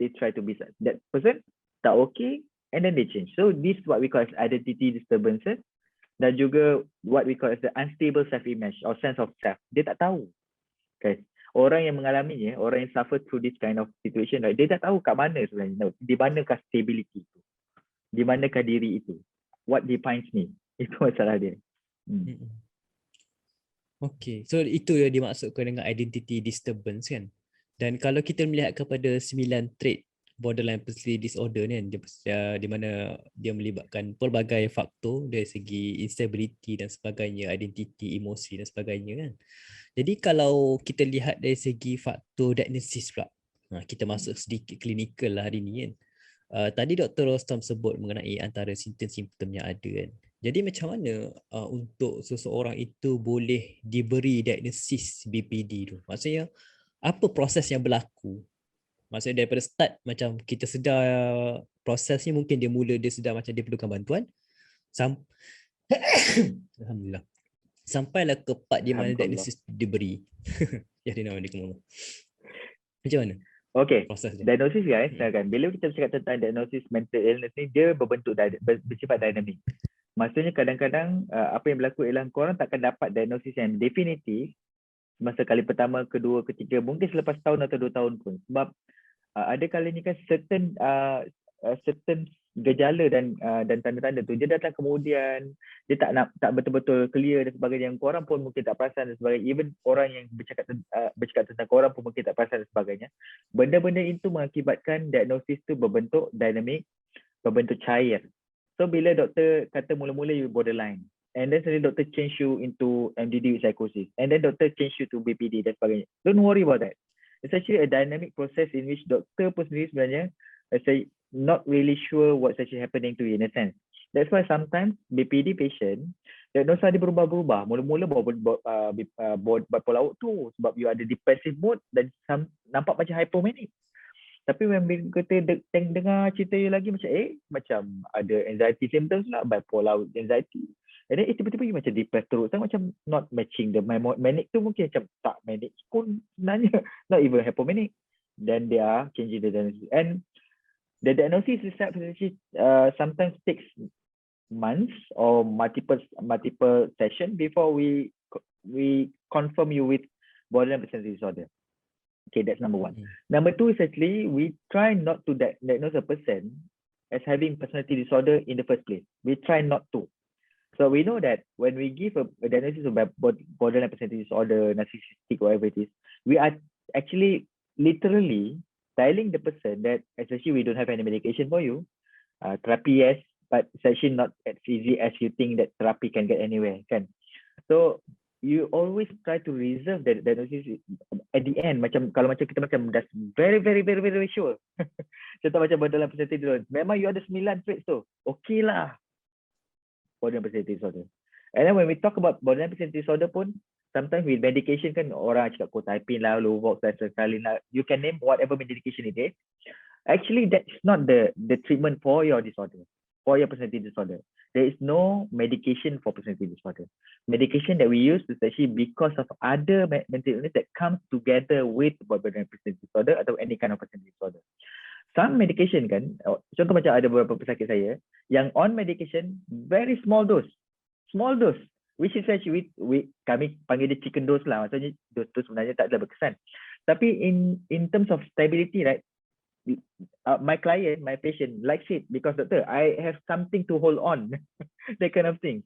they try to be that person, tak okay, and then they change. So this is what we call as identity disturbances, dan juga what we call as the unstable self-image or sense of self. Dia tak tahu. Okay. Orang yang mengalaminya, orang yang suffer through this kind of situation, right, dia tak tahu kat mana sebenarnya, di manakah stability itu, di manakah diri itu, what defines me. Itu masalah dia. Okay, so itu yang dimaksudkan dengan identity disturbance kan. Dan kalau kita melihat kepada 9 trait borderline personality disorder ni kan, di mana dia melibatkan pelbagai faktor dari segi instability dan sebagainya, identiti, emosi dan sebagainya kan. Jadi kalau kita lihat dari segi faktor diagnosis pula, kita masuk sedikit klinikal lah hari ni kan. Tadi Dr Rostam sebut mengenai antara simptom-simptom yang ada kan. Jadi macam mana untuk seseorang itu boleh diberi diagnosis BPD tu? Maksudnya apa proses yang berlaku? Maksudnya daripada start macam kita sedar prosesnya, mungkin dia sedar macam dia perlukan bantuan. Alhamdulillah. Sampailah ke part di mana diagnosis diberi. Ya dinamakan. Macam mana? Okay, prosesnya? Diagnosis guys, kan, bila kita cakap tentang diagnosis mental illness ni, dia bersifat dynamic. Maksudnya kadang-kadang apa yang berlaku ialah korang takkan dapat diagnosis yang definitif masa kali pertama, kedua, ketiga, mungkin selepas tahun atau 2 tahun pun. Sebab ada kalanya kan certain gejala dan tanda-tanda tu dia datang kemudian, dia tak betul-betul clear dan sebagainya, yang korang pun mungkin tak perasan dan sebagainya. Even orang yang bercakap tentang korang pun mungkin tak perasan dan sebagainya. Benda-benda itu mengakibatkan diagnosis tu berbentuk dynamic, berbentuk cair. So bila doktor kata mula-mula you borderline, and then suddenly doctor change you into MDD with psychosis, and then doctor change you to BPD dan sebagainya. Don't worry about that. It's actually a dynamic process in which doktor pun sendiri sebenarnya not really sure what's actually happening to you in a sense. That's why sometimes BPD patient, diagnosa dia berubah-ubah. Mula-mula bipolar out tu sebab you ada depressive mood dan nampak macam hypomanic. Tapi when kita dengar cerita you lagi macam ada anxiety symptoms lah, bipolar anxiety. And then tiba-tiba you macam depressed terus. Macam not matching the manic tu, mungkin macam tak manic pun sebenarnya. Not even hypomanic. Then they are changing the diagnosis. And the diagnosis itself sometimes takes months or multiple sessions before we confirm you with borderline personality disorder. Okay, that's number one. Number two is actually we try not to diagnose a person as having personality disorder in the first place. We try not to. So we know that when we give a diagnosis of borderline personality disorder, narcissistic, whatever it is, we are actually literally telling the person that especially we don't have any medication for you, therapy yes, but it's actually not as easy as you think that therapy can get anywhere, kan? So you always try to reserve the diagnosis at the end. Kalau kita that's very sure. Contoh macam borderline personality disorder, memang you ada 9 traits tu, okay lah, borderline personality disorder. And then when we talk about borderline personality disorder pun, sometimes with medication kan orang cakap quetiapine lah, Luvox, sertraline lah, you can name whatever medication it is. Actually, that's not the treatment for your disorder, for your personality disorder. There is no medication for personality disorder. Medication that we use is actually because of other mental illness that comes together with borderline personality disorder atau any kind of personality disorder. Some medication kan, contoh macam ada beberapa pesakit saya yang on medication very small dose, which is actually kami panggil dia chicken dose lah, maksudnya dose tu sebenarnya tak ada berkesan. Tapi in terms of stability, right, my client, my patient likes it because doctor, I have something to hold on, that kind of thing.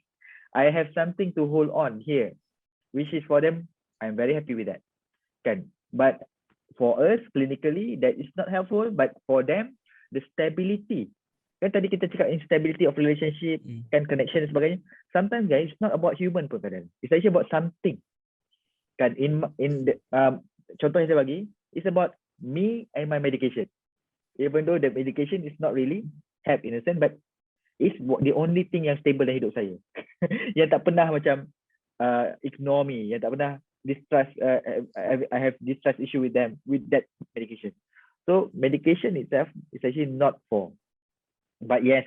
I have something to hold on here, which is for them, I'm very happy with that, kan? But for us clinically that is not helpful, but for them the stability Kan tadi kita cakap instability of relationship, kan connection dan sebagainya. Sometimes guys, it's not about human pun kadang. It's actually about something. Kan contoh yang saya bagi, it's about me and my medication. Even though the medication is not really help in a sense, but it's the only thing yang stable dalam hidup saya. Yang tak pernah macam ignore me, yang tak pernah distrust. I have distrust issue with them with that medication. So medication itself is actually not for. But yes,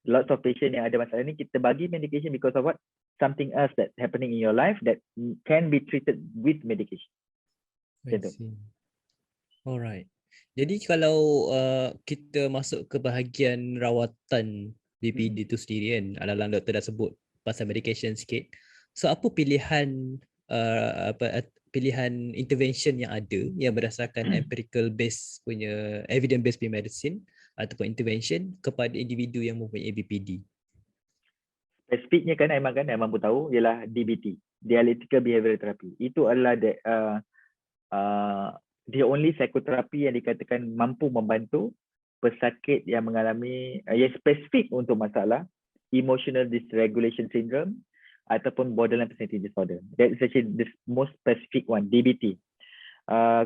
lots of patient yang ada masalah ni, kita bagi medication because of what? Something else that happening in your life that can be treated with medication. Alright. Jadi kalau kita masuk ke bahagian rawatan BPD tu sendiri kan, dalam doktor dah sebut pasal medication sikit. So apa pilihan pilihan intervention yang ada yang berdasarkan empirical based punya evidence based medicine ataupun intervention kepada individu yang mempunyai BPD? Spesifiknya kan Aiman pun tahu ialah DBT, Dialectical Behavioral Therapy. Itu adalah the only psikoterapi yang dikatakan mampu membantu pesakit yang mengalami yang spesifik untuk masalah emotional dysregulation syndrome ataupun borderline personality disorder. That is actually the most specific one, DBT.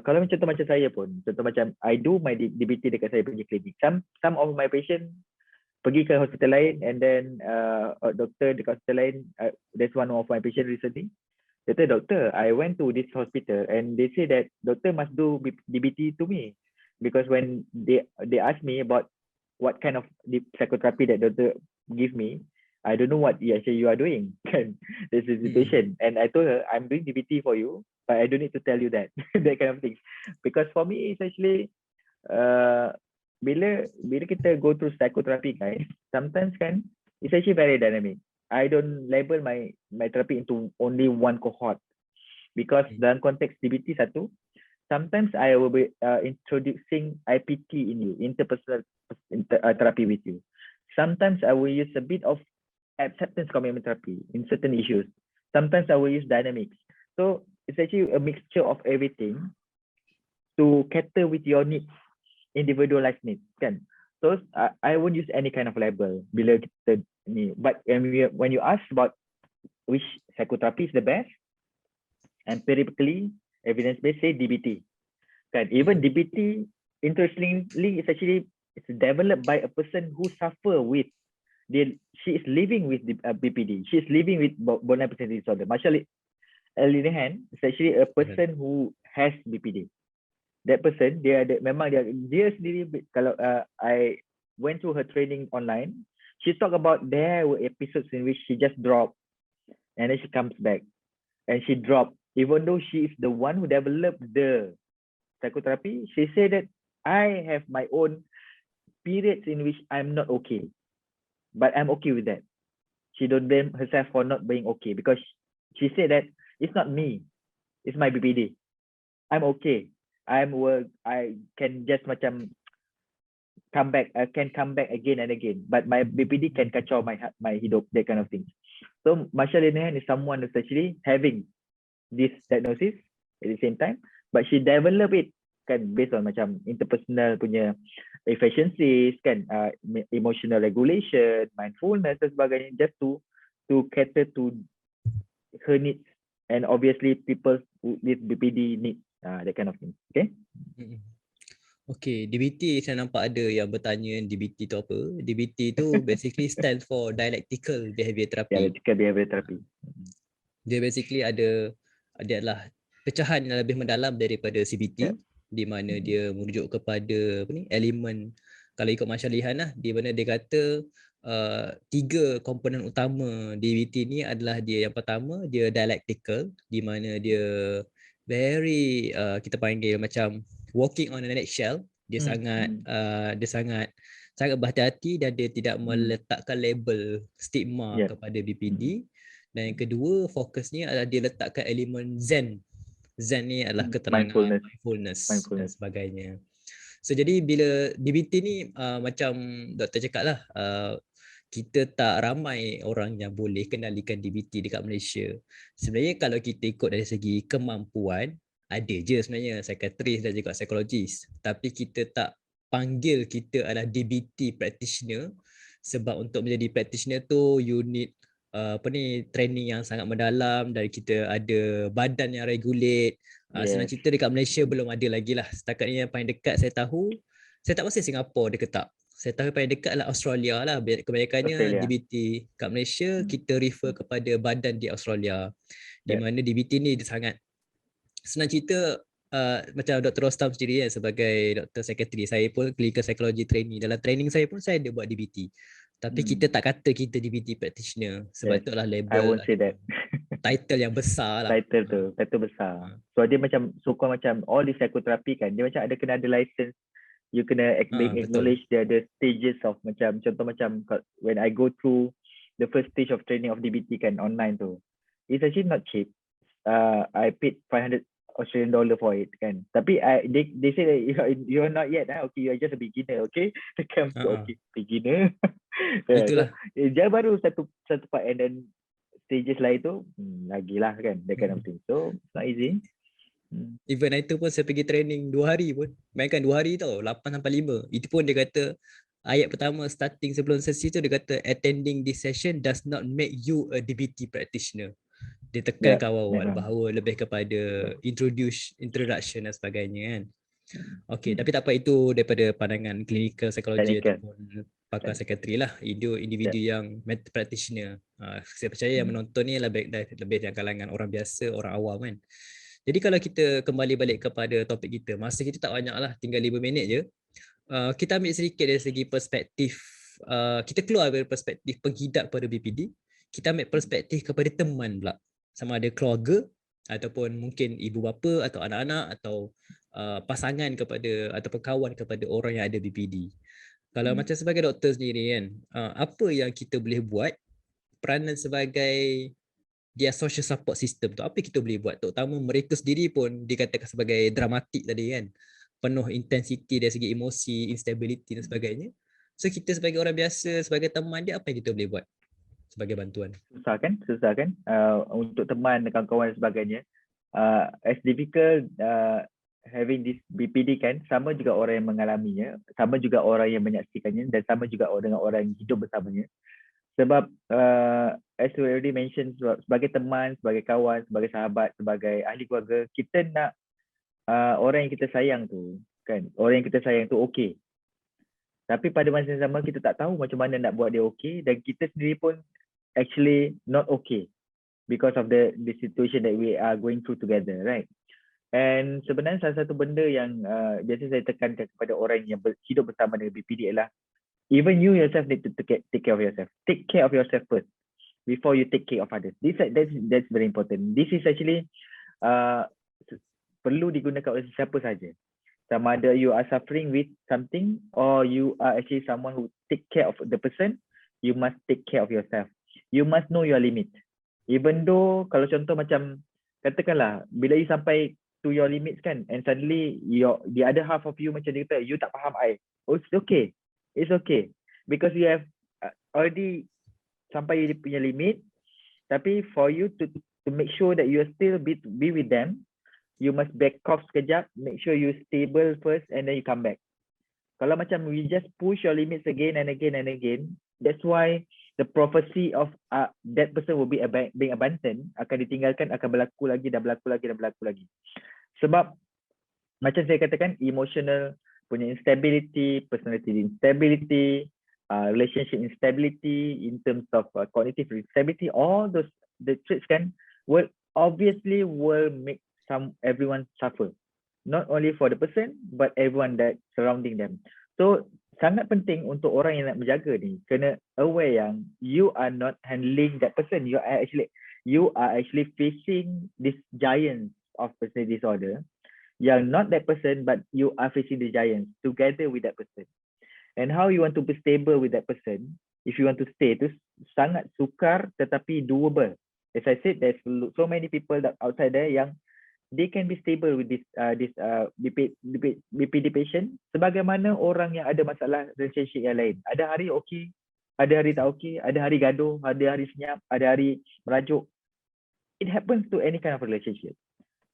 Kalau contoh macam saya pun, contoh macam I do my DBT dekat saya punya klinik. Some of my patient pergi ke hospital lain and then doktor dekat hospital lain, there's one of my patient recently. Dia kata, "Doctor, I went to this hospital and they say that doctor must do DBT to me because when they ask me about what kind of psychotherapy that doctor give me, I don't know what actually you are doing." This is the patient, and I told her, "I'm doing DBT for you, but I don't need to tell you that." That kind of things. Because for me, it's actually bila kita go through psychotherapy, guys, sometimes kan, it's actually very dynamic. I don't label my therapy into only one cohort because dalam konteks DBT satu, sometimes I will be introducing IPT in you, interpersonal therapy with you. Sometimes I will use a bit of acceptance commitment therapy in certain issues. Sometimes I will use dynamics. So it's actually a mixture of everything to cater with your needs, individualized needs, kan? So I won't use any kind of label bila kita ni. But when you ask about which psychotherapy is the best, empirically, evidence-based, say DBT. Kan? Even DBT, interestingly, it's developed by a person who suffer with, she is living with BPD. She is living with borderline personality disorder. Macam on the other hand, it's actually a person who has BPD. That person, dia sendiri, kalau I went through her training online, she talked about there were episodes in which she just dropped and then she comes back and she dropped. Even though she is the one who developed the psychotherapy, she said that I have my own periods in which I'm not okay, but I'm okay with that. She don't blame herself for not being okay because she said that it's not me, it's my BPD. I'm okay. I can just macam come back. I can come back again and again, but my BPD can kacau my hidup, that kind of thing. So Masha Linehan is someone who's actually having this diagnosis at the same time, but she develop it kan based on macam interpersonal punya efficiencies kan, emotional regulation, mindfulness dan sebagainya, just to cater to her needs and obviously people with BPD needs, that kind of thing. Okay. Okay, DBT saya nampak ada yang bertanya DBT tu apa. DBT tu basically stand for Dialectical Behaviour Therapy. Dialectical Behaviour Therapy. Dia basically adalah pecahan yang lebih mendalam daripada CBT, di mana dia merujuk kepada elemen, kalau ikut Masya Lihan lah, di mana dia kata 3 komponen utama DBT ni adalah dia yang pertama, dia dialectical, di mana dia very kita panggil macam walking on a nutshell. Dia sangat berhati-hati dan dia tidak meletakkan label stigma kepada BPD. Dan yang kedua, fokusnya adalah dia letakkan elemen Zen. Zen ni adalah keterangan, mindfulness dan sebagainya. So jadi bila DBT ni macam doktor cakap lah, kita tak ramai orang yang boleh kendalikan DBT dekat Malaysia. Sebenarnya kalau kita ikut dari segi kemampuan, ada je sebenarnya psikiatris dan juga psikologis. Tapi kita tak panggil kita adalah DBT practitioner, sebab untuk menjadi practitioner tu you need training yang sangat mendalam, dan kita ada badan yang regulate. Senang Yes. cerita dekat Malaysia belum ada lagi lah. Setakat ni yang paling dekat saya tahu, saya tak pasti Singapura dia ke tak. Saya tahu paling dekat adalah Australia lah. Kebanyakannya Australia. DBT kat Malaysia kita refer kepada badan di Australia. Di mana DBT ni dia sangat senang cerita, macam Dr Rostam sendiri sebagai doktor sekretari, saya pun clinical psychology trainee. Dalam training saya pun saya ada buat DBT. Tapi kita tak kata kita DBT practitioner, sebab itulah I label won't say that. title yang besar lah. Title besar. So dia macam sokong macam all the psychotherapy kan, dia macam kena ada license. You kena acknowledge the stages of macam, contoh macam when I go through the first stage of training of DBT kan online tu, it's actually not cheap. I paid $500 for it kan. Tapi they say that you're not yet, okay, you're just a beginner, okay. Okay, beginner. Itulah. So, dia baru satu part, and then stages lain tu lagilah kan, that kind of thing. So it's not easy. Even itu pun saya pergi training 2 hari pun. Mainkan 2 hari tau, 8 sampai 5. Itu pun dia kata, ayat pertama starting sebelum sesi tu dia kata, attending this session does not make you a DBT practitioner. Dia tekankan awal bahawa lebih kepada introduction dan sebagainya kan. Okay, tapi tak apa, itu daripada pandangan clinical psychology ataupun pakar psikiatri lah. Individu yang mental practitioner. Saya percaya yang menonton ni lebih dari kalangan orang biasa, orang awam kan. Jadi kalau kita kembali balik kepada topik kita, masa kita tak banyak lah, tinggal 5 minit je. Kita ambil sedikit dari segi perspektif, kita keluar dari perspektif penghidap pada BPD, kita ambil perspektif kepada teman pula. Sama ada keluarga, ataupun mungkin ibu bapa atau anak-anak, atau pasangan kepada ataupun kawan kepada orang yang ada BPD. Kalau macam sebagai doktor sendiri kan, apa yang kita boleh buat, peranan sebagai dia social support system tu, apa kita boleh buat? Terutama mereka sendiri pun dikatakan sebagai dramatik tadi kan, penuh intensity dari segi emosi, instability dan sebagainya. So kita sebagai orang biasa, sebagai teman dia, apa yang kita boleh buat sebagai bantuan? Susah kan untuk teman, kawan-kawan dan sebagainya. As difficult having this BPD kan, sama juga orang yang mengalaminya, sama juga orang yang menyaksikannya, dan sama juga dengan orang yang hidup bersamanya. Sebab as we already mentioned, sebagai teman, sebagai kawan, sebagai sahabat, sebagai ahli keluarga, kita nak orang yang kita sayang tu kan, orang yang kita sayang tu okey. Tapi pada masa yang sama kita tak tahu macam mana nak buat dia okey, dan kita sendiri pun actually not okay because of the situation that we are going through together, right? And sebenarnya salah satu benda yang biasa saya tekankan kepada orang yang hidup bersama dengan BPD ialah, even you yourself need to take care of yourself. Take care of yourself first before you take care of others. That's very important. This is actually perlu digunakan oleh siapa saja. Sama ada you are suffering with something or you are actually someone who take care of the person, you must take care of yourself. You must know your limit. Even though kalau contoh macam katakanlah bila you sampai to your limits kan, and suddenly the other half of you macam dia kata, you tak faham I. Oh, it's okay. It's okay. Because you have already sampai you punya limit. Tapi for you to make sure that you still be with them, you must back off sekejap, make sure you stable first, and then you come back. Kalau macam we just push your limits again and again and again, that's why the prophecy of that person will be being abandoned, akan ditinggalkan, akan berlaku lagi dan berlaku lagi dan berlaku lagi. Sebab macam saya katakan, emotional punya instability, personality instability, relationship instability, in terms of cognitive instability, all those the traits kan will obviously make everyone suffer. Not only for the person but everyone that surrounding them. So sangat penting untuk orang yang nak menjaga ni kena aware yang you are not handling that person, you are actually facing this giant of personality disorder, yang not that person but you are facing the giants together with that person. And how you want to be stable with that person, if you want to stay, tu sangat sukar tetapi doable. As I said, there's so many people that outside there yang they can be stable with this BPD patient, sebagaimana orang yang ada masalah relationship yang lain. Ada hari okey, ada hari tak okey, ada hari gaduh, ada hari senyap, ada hari merajuk. It happens to any kind of relationship.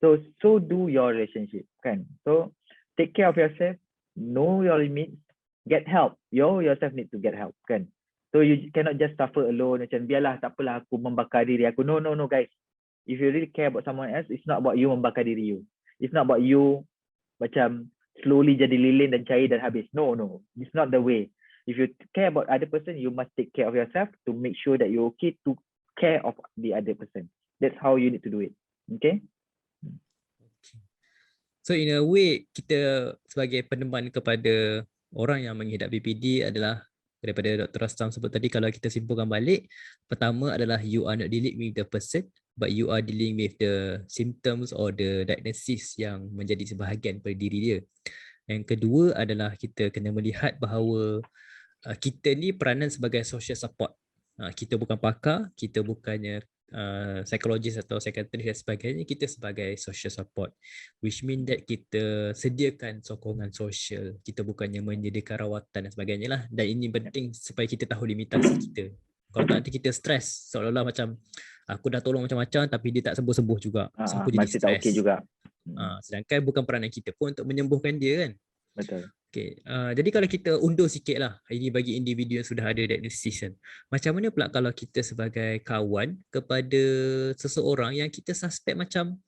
So do your relationship kan. So take care of yourself, know your limits, get help. You yourself need to get help, kan? So you cannot just suffer alone. Macam biarlah, tak apalah aku membakar diri aku. No, guys. If you really care about someone else, it's not about you membakar diri you. It's not about you macam slowly jadi lilin dan cair dan habis. No. It's not the way. If you care about other person, you must take care of yourself to make sure that you're okay to care of the other person. That's how you need to do it. Okay? So in a way, kita sebagai peneman kepada orang yang mengidap BPD adalah daripada Dr Rostam sebut tadi, kalau kita simpulkan balik, pertama adalah you are not dealing with the person, but you are dealing with the symptoms or the diagnosis yang menjadi sebahagian pada diri dia. Yang kedua adalah kita kena melihat bahawa kita ni peranan sebagai social support. Kita bukan pakar, kita bukannya psikologis atau psikiatris dan sebagainya, kita sebagai social support, which mean that kita sediakan sokongan sosial, kita bukannya menyediakan rawatan dan sebagainya lah. Dan ini penting supaya kita tahu limitasi kita. Kalau tak, nanti kita stres, seolah-olah macam aku dah tolong macam-macam tapi dia tak sembuh-sembuh juga, so aku jadi masih tak stres. okey juga. Sedangkan bukan peranan kita pun untuk menyembuhkan dia, kan. Betul. Okay. Jadi kalau kita undur sikit lah, ini bagi individu yang sudah ada diagnosis kan. Macam mana pula kalau kita sebagai kawan kepada seseorang yang kita suspect macam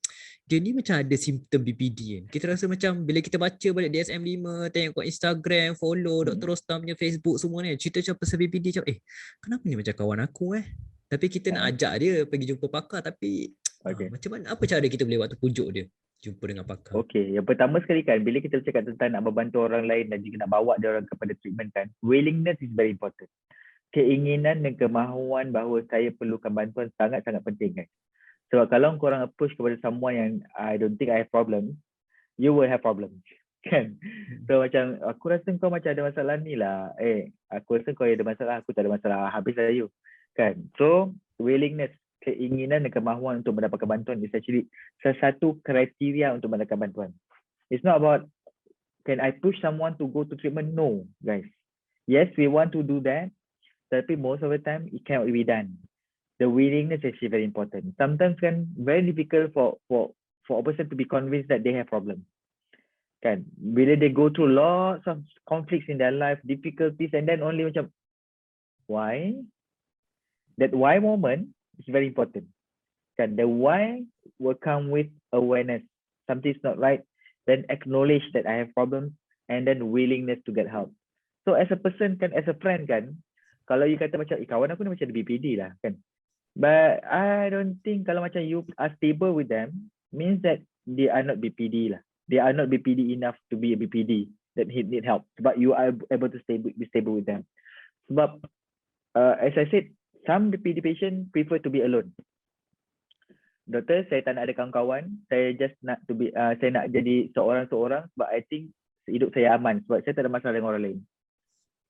dia ni macam ada simptom BPD kan. Kita rasa macam bila kita baca balik DSM-5, tengok kat Instagram, follow Dr Rostam punya Facebook semua ni, cerita macam pasal BPD macam kenapa ni macam kawan aku Tapi kita nak ajak dia pergi jumpa pakar, tapi macam mana, apa cara kita boleh buat tu pujuk dia jumpa dengan pakar? Okey, yang pertama sekali kan, bila kita bercakap tentang nak membantu orang lain dan juga nak bawa dia orang kepada treatment kan, willingness is very important. Keinginan dan kemahuan bahawa saya perlukan bantuan sangat-sangat penting kan. Sebab kalau korang approach kepada someone yang I don't think I have problem, you will have problem. Kan? So macam, aku rasa kau macam ada masalah ni lah. Aku rasa kau ada masalah, aku tak ada masalah. Habis lah you. Kan? So, willingness, keinginan dan kemahuan untuk mendapatkan bantuan is actually satu kriteria untuk mendapatkan bantuan. It's not about can I push someone to go to treatment? No, guys. Yes, we want to do that, tapi most of the time it cannot be done. The willingness is actually very important. Sometimes kan very difficult for a person to be convinced that they have problem. Kan? Bila they go through lots of conflicts in their life, difficulties, and then only macam why? That why moment is very important. Kan, the why will come with awareness. Something's not right, then acknowledge that I have problems, and then willingness to get help. So as a person kan, as a friend kan, kalau you kata macam kawan aku ni macam BPD lah kan, but I don't think kalau macam you are stable with them, means that they are not BPD lah. They are not BPD enough to be a BPD that need help. But you are able to be stable with them. Sebab as I said, some BPD patient prefer to be alone. Doktor, saya tak nak ada kawan-kawan. Saya just nak to be, saya nak jadi seorang-seorang sebab I think hidup saya aman sebab saya tak ada masalah dengan orang lain.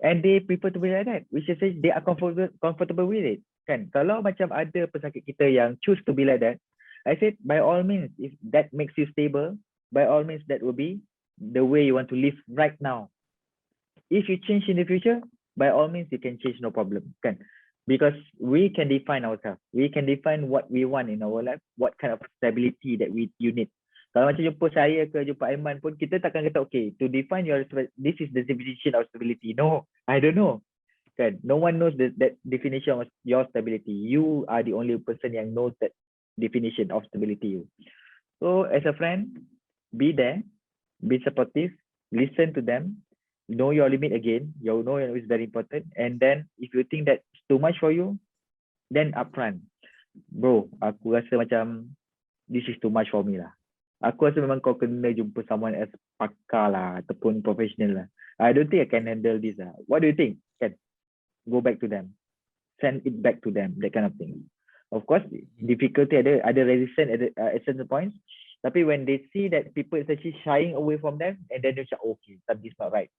And they prefer to be like that, which is they are comfortable with it. Kan? Kalau macam ada pesakit kita yang choose to be like that, I said by all means, if that makes you stable, by all means that will be the way you want to live right now. If you change in the future, by all means you can change, no problem. Kan? Because we can define ourselves. We can define what we want in our life, what kind of stability that you need. Kalau macam jumpa saya ke jumpa Aiman pun, kita takkan kata, okay, to define your, this is the definition of stability. No, I don't know. Kan? No one knows that definition of your stability. You are the only person yang knows that definition of stability. So as a friend, be there, be supportive, listen to them, know your limit again. You know it's very important. And then if you think that it's too much for you, then upfront, bro, aku rasa macam this is too much for me lah. Aku rasa memang kau kena jumpa someone as pakar lah ataupun professional lah. I don't think I can handle this lah. What do you think? Can go back to them, send it back to them, that kind of thing. Of course, difficulty ada resistance at certain points. Tapi when they see that people is actually shying away from them, and then they say, okay, something's not right.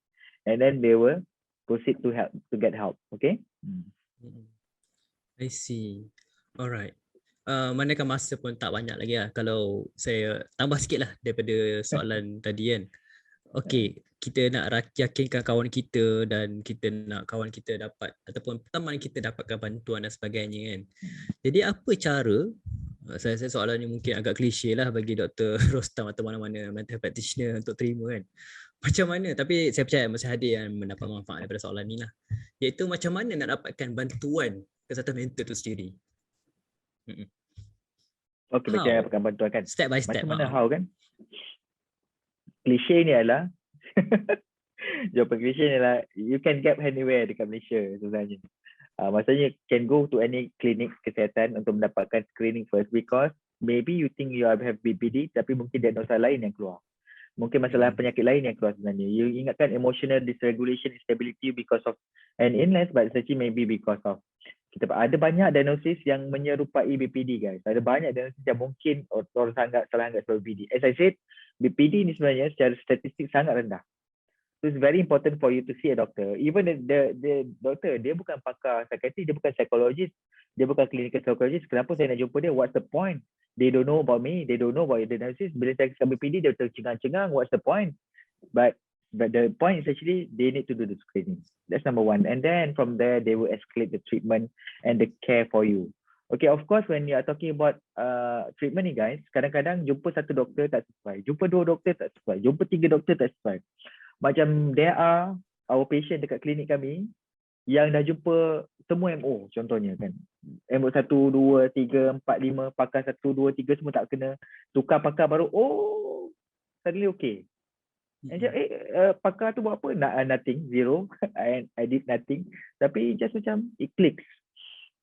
And then they will proceed to get help. Okay? I see. Alright. Manakah masa pun tak banyak lagi lah. Kalau saya tambah sikit lah daripada soalan tadi kan. Okay, kita nak yakinkan kawan kita dan kita nak kawan kita dapat ataupun teman kita dapatkan bantuan dan sebagainya kan. Jadi apa cara, saya soalan ni mungkin agak klise lah bagi Dr Rostam atau mana-mana mental practitioner untuk terima kan. Macam mana, tapi saya percaya masih ada yang mendapat manfaat daripada soalan ni lah. Iaitu macam mana nak dapatkan bantuan kesihatan mental tu sendiri. Okey, macam How? dapatkan bantuan kan. Step by step. Macam mana how kan? Klise ni adalah jawapan klise ni adalah you can get anywhere dekat Malaysia sebenarnya. Maksudnya can go to any klinik kesihatan untuk mendapatkan screening first, because maybe you think you have BPD tapi mungkin diagnosa lain yang keluar. Mungkin masalah penyakit lain yang keluar sebenarnya. You ingatkan emotional dysregulation, instability because of an illness, but actually maybe because of kita ada banyak diagnosis yang menyerupai BPD guys. Ada banyak diagnosis yang mungkin orang salah anggap sebagai BPD. As I said, BPD ni sebenarnya secara statistik sangat rendah. So it's very important for you to see a doctor. Even the doctor, dia bukan pakar psikiatri, dia bukan psikologis, dia bukan clinical psychologist. Kenapa saya nak jumpa dia? What's the point? They don't know about me, they don't know about the diagnosis. Bila saya ke BPD, dia tercengang-cengang, what's the point? But the point is actually they need to do the screening. That's number one. And then from there, they will escalate the treatment and the care for you. Okay, of course, when you are talking about treatment ni guys, kadang-kadang jumpa satu doktor tak sesuai, jumpa dua doktor tak sesuai, jumpa tiga doktor tak sesuai. Macam there are our patient dekat klinik kami yang dah jumpa semua MO contohnya kan. MO 1, 2, 3, 4, 5, pakar 1, 2, 3 semua tak kena. Tukar pakar baru, oh suddenly okay. Macam pakar tu buat apa? Nothing, zero. I did nothing. Tapi just macam it clicks.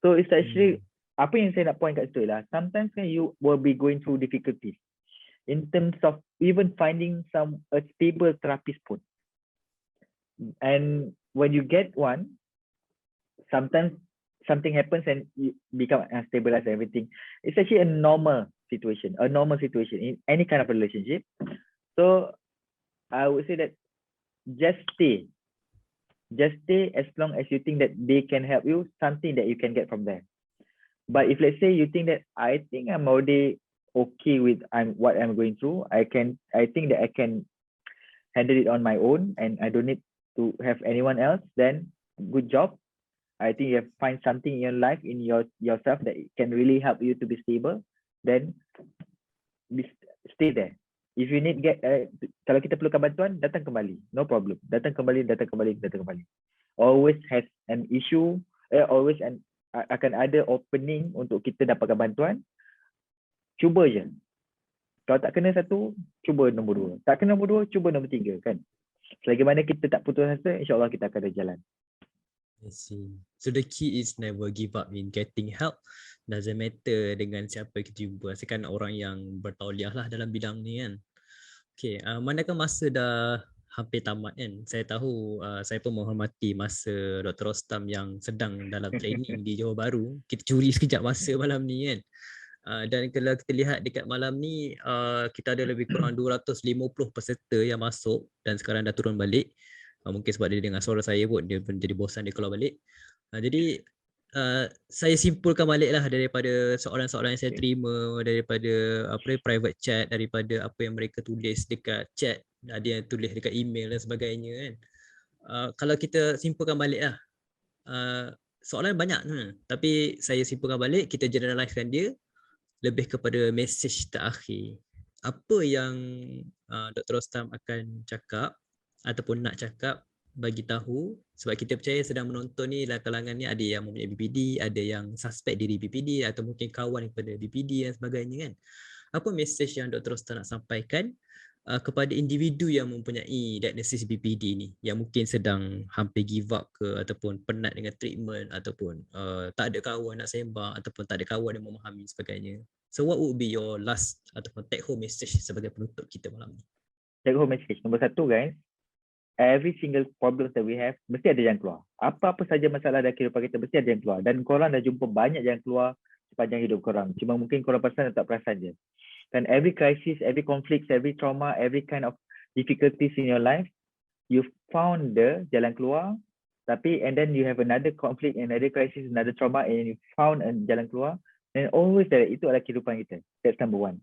So it's actually, apa yang saya nak point kat situ lah, sometimes kan you will be going through difficulties in terms of even finding a stable therapist pun. And when you get one, sometimes something happens and you become unstable as everything. It's actually a normal situation in any kind of relationship. So I would say that just stay as long as you think that they can help you, something that you can get from there. But if let's say you think that I think I'm already okay with what I'm going through, I think that I can handle it on my own and I don't need to have anyone else, then good job. I think you have find something in your life, in yourself that can really help you to be stable, then stay there. If you need kalau kita perlukan bantuan, datang kembali, no problem. Datang kembali. Always has an issue, akan ada opening untuk kita dapatkan bantuan. Cuba je. Kalau tak kena satu, cuba nombor 2. Tak kena nombor 2, cuba nombor 3 kan. Selagi mana kita tak putus asa, insyaAllah kita akan ada jalan. I see. So the key is never give up in getting help. Doesn't matter dengan siapa kita jumpa. Asalkan orang yang bertauliah lah dalam bidang ni kan. Okay, manakah masa dah hampir tamat kan. Saya tahu, saya pun menghormati masa Dr Rostam yang sedang dalam training di Johor Bahru. Kita curi sekejap masa malam ni kan. Dan kalau kita lihat dekat malam ni, kita ada lebih kurang 250 peserta yang masuk dan sekarang dah turun balik. Mungkin sebab dia dengar suara saya pun, dia menjadi bosan, dia keluar balik. Jadi saya simpulkan balik lah daripada soalan-soalan yang saya terima, daripada private chat, daripada apa yang mereka tulis dekat chat, ada yang tulis dekat email dan sebagainya kan. Kalau kita simpulkan balik lah, soalan banyak tapi saya simpulkan balik, kita generalisekan dia lebih kepada mesej terakhir. Apa yang Dr Rostam akan cakap ataupun nak cakap, bagi tahu, sebab kita percaya sedang menonton ni dalam kalangan ni ada yang mempunyai BPD, ada yang suspek diri BPD atau mungkin kawan kepada BPD dan sebagainya kan. Apa mesej yang Dr Rostam nak sampaikan kepada individu yang mempunyai diagnosis BPD ni, yang mungkin sedang hampir give up ke, ataupun penat dengan treatment, ataupun tak ada kawan nak sembang, ataupun tak ada kawan yang memahami sebagainya. So what would be your last ataupun take home message sebagai penutup kita malam ni? Take home message nombor 1 guys, every single problem that we have mesti ada yang keluar. Apa-apa saja masalah dalam kehidupan kita mesti ada yang keluar, dan korang dah jumpa banyak yang keluar sepanjang hidup korang. Cuma mungkin korang perasan atau tak perasan je. And every crisis, every conflict, every trauma, every kind of difficulties in your life, you found the jalan keluar. Tapi and then you have another conflict, another crisis, another trauma, and you found a jalan keluar. And always that itu adalah kehidupan kita. That's number 1.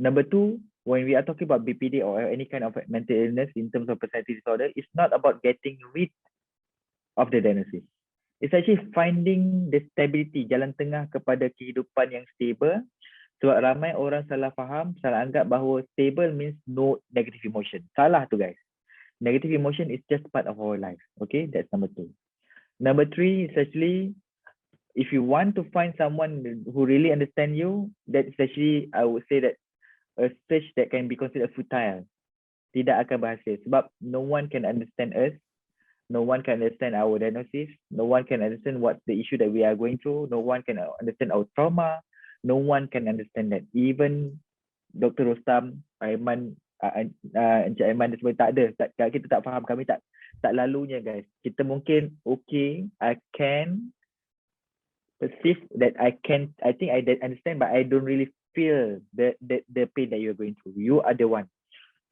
Number 2, when we are talking about BPD or any kind of mental illness in terms of personality disorder, it's not about getting rid of the diagnosis. It's actually finding the stability, jalan tengah kepada kehidupan yang stable. Sebab ramai orang salah faham, salah anggap bahawa stable means no negative emotion. Salah tu guys. Negative emotion is just part of our life. Okay, that's number 2. Number 3 is actually, if you want to find someone who really understand you, that's actually, I would say that a search that can be considered futile. Tidak akan berhasil sebab no one can understand us, no one can understand our diagnosis, no one can understand what the issue that we are going through, no one can understand our trauma, no one can understand that. Even Dr Rostam, Aiman, Encik Aiman dan sebagainya, tak ada. Kita tak faham, kami tak lalunya guys. Kita mungkin okay, I can perceive that I think I understand, but I don't really feel the pain that you're going through. You are the one.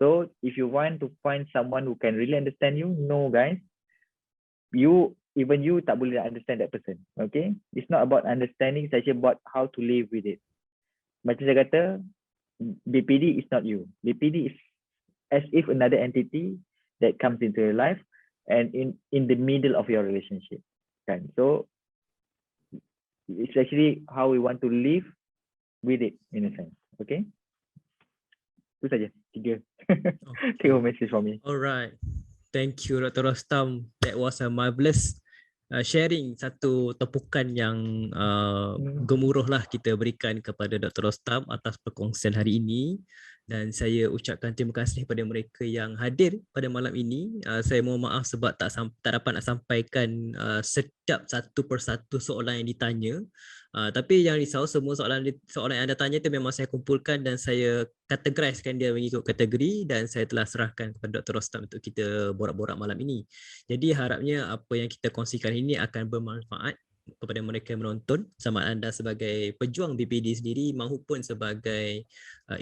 So if you want to find someone who can really understand you, no guys, even you tak boleh understand that person. Okay, it's not about understanding, it's actually about how to live with it. Macam saya kata, BPD is not you. BPD is as if another entity that comes into your life and in the middle of your relationship. Kan? So it's actually how we want to live with it in a sense. Okay, itu saja. 3 message for me. Alright, thank you Dr. Rostam. That was a marvelous sharing, satu tepukan yang gemuruh lah kita berikan kepada Dr. Rostam atas perkongsian hari ini. Dan saya ucapkan terima kasih kepada mereka yang hadir pada malam ini. Saya mohon maaf sebab tak dapat nak sampaikan setiap satu persatu soalan yang ditanya. Tapi jangan risau, semua soalan yang anda tanya itu memang saya kumpulkan dan saya kategoriskan dia mengikut kategori dan saya telah serahkan kepada Dr. Rostam untuk kita borak-borak malam ini. Jadi harapnya apa yang kita kongsikan ini akan bermanfaat kepada mereka yang menonton, sama anda sebagai pejuang BPD sendiri maupun sebagai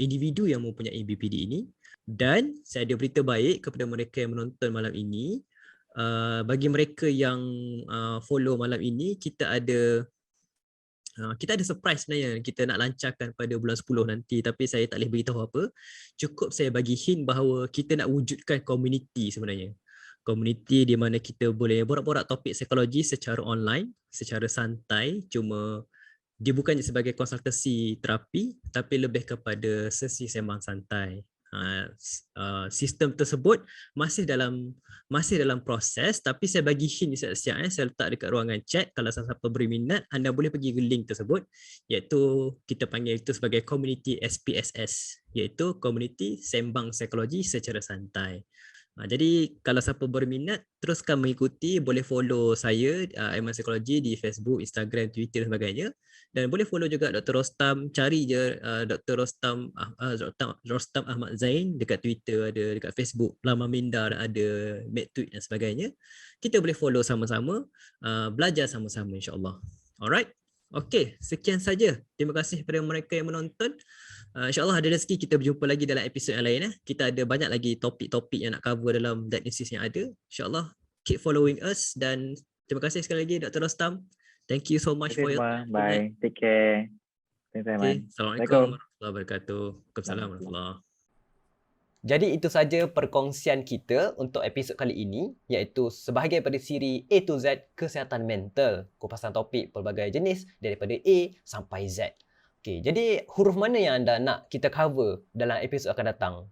individu yang mempunyai BPD ini. Dan saya ada berita baik kepada mereka yang menonton malam ini. Bagi mereka yang follow malam ini, kita ada surprise sebenarnya kita nak lancarkan pada bulan 10 nanti, tapi saya tak boleh beritahu apa. Cukup saya bagi hint bahawa kita nak wujudkan community sebenarnya. Community di mana kita boleh borak-borak topik psikologi secara online, secara santai, cuma dia bukannya sebagai konsultasi terapi tapi lebih kepada sesi sembang santai. Sistem tersebut masih dalam proses, tapi saya bagi hint siap-siap, saya letak dekat ruangan chat. Kalau siapa berminat, anda boleh pergi ke link tersebut, iaitu kita panggil itu sebagai community SPSS, iaitu Community Sembang Psikologi Secara Santai. Jadi kalau siapa berminat, teruskan mengikuti, boleh follow saya Aiman Psikologi di Facebook, Instagram, Twitter dan sebagainya. Dan boleh follow juga Dr. Rostam, cari je Dr. Rostam Ahmad Zain dekat Twitter ada, dekat Facebook Lama Minda ada, Medtweet dan sebagainya. Kita boleh follow sama-sama, belajar sama-sama insya-Allah. Alright. Okey, sekian saja. Terima kasih kepada mereka yang menonton. InsyaAllah ada rezeki kita berjumpa lagi dalam episod yang lain. Kita ada banyak lagi topik-topik yang nak cover dalam diagnosis yang ada. InsyaAllah keep following us dan terima kasih sekali lagi Dr. Rostam. Thank you so much for your time. Bye. Take care. Thanks, Aiman. Assalamualaikum warahmatullahi wabarakatuh. Waalaikumsalam warahmatullahi. Jadi itu saja perkongsian kita untuk episod kali ini, iaitu sebahagian daripada siri A to Z Kesihatan Mental, kupasan topik pelbagai jenis daripada A sampai Z. Okey, jadi huruf mana yang anda nak kita cover dalam episod akan datang?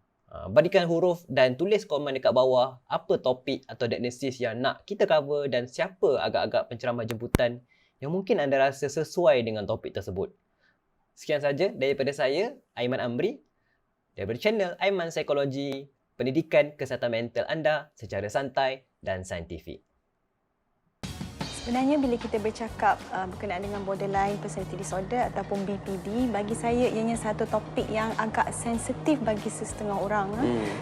Berikan huruf dan tulis komen dekat bawah apa topik atau diagnosis yang nak kita cover dan siapa agak-agak penceramah jemputan yang mungkin anda rasa sesuai dengan topik tersebut. Sekian saja daripada saya, Aiman Amri, daripada channel Aiman Psikologi, pendidikan kesihatan mental anda secara santai dan saintifik. Sebenarnya bila kita bercakap berkenaan dengan borderline personality disorder ataupun BPD, bagi saya ianya satu topik yang agak sensitif bagi setengah orang.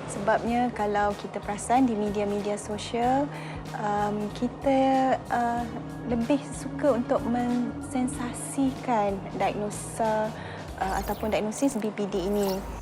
Sebabnya kalau kita perasan di media-media sosial, kita lebih suka untuk mensensasikan diagnosis BPD ini.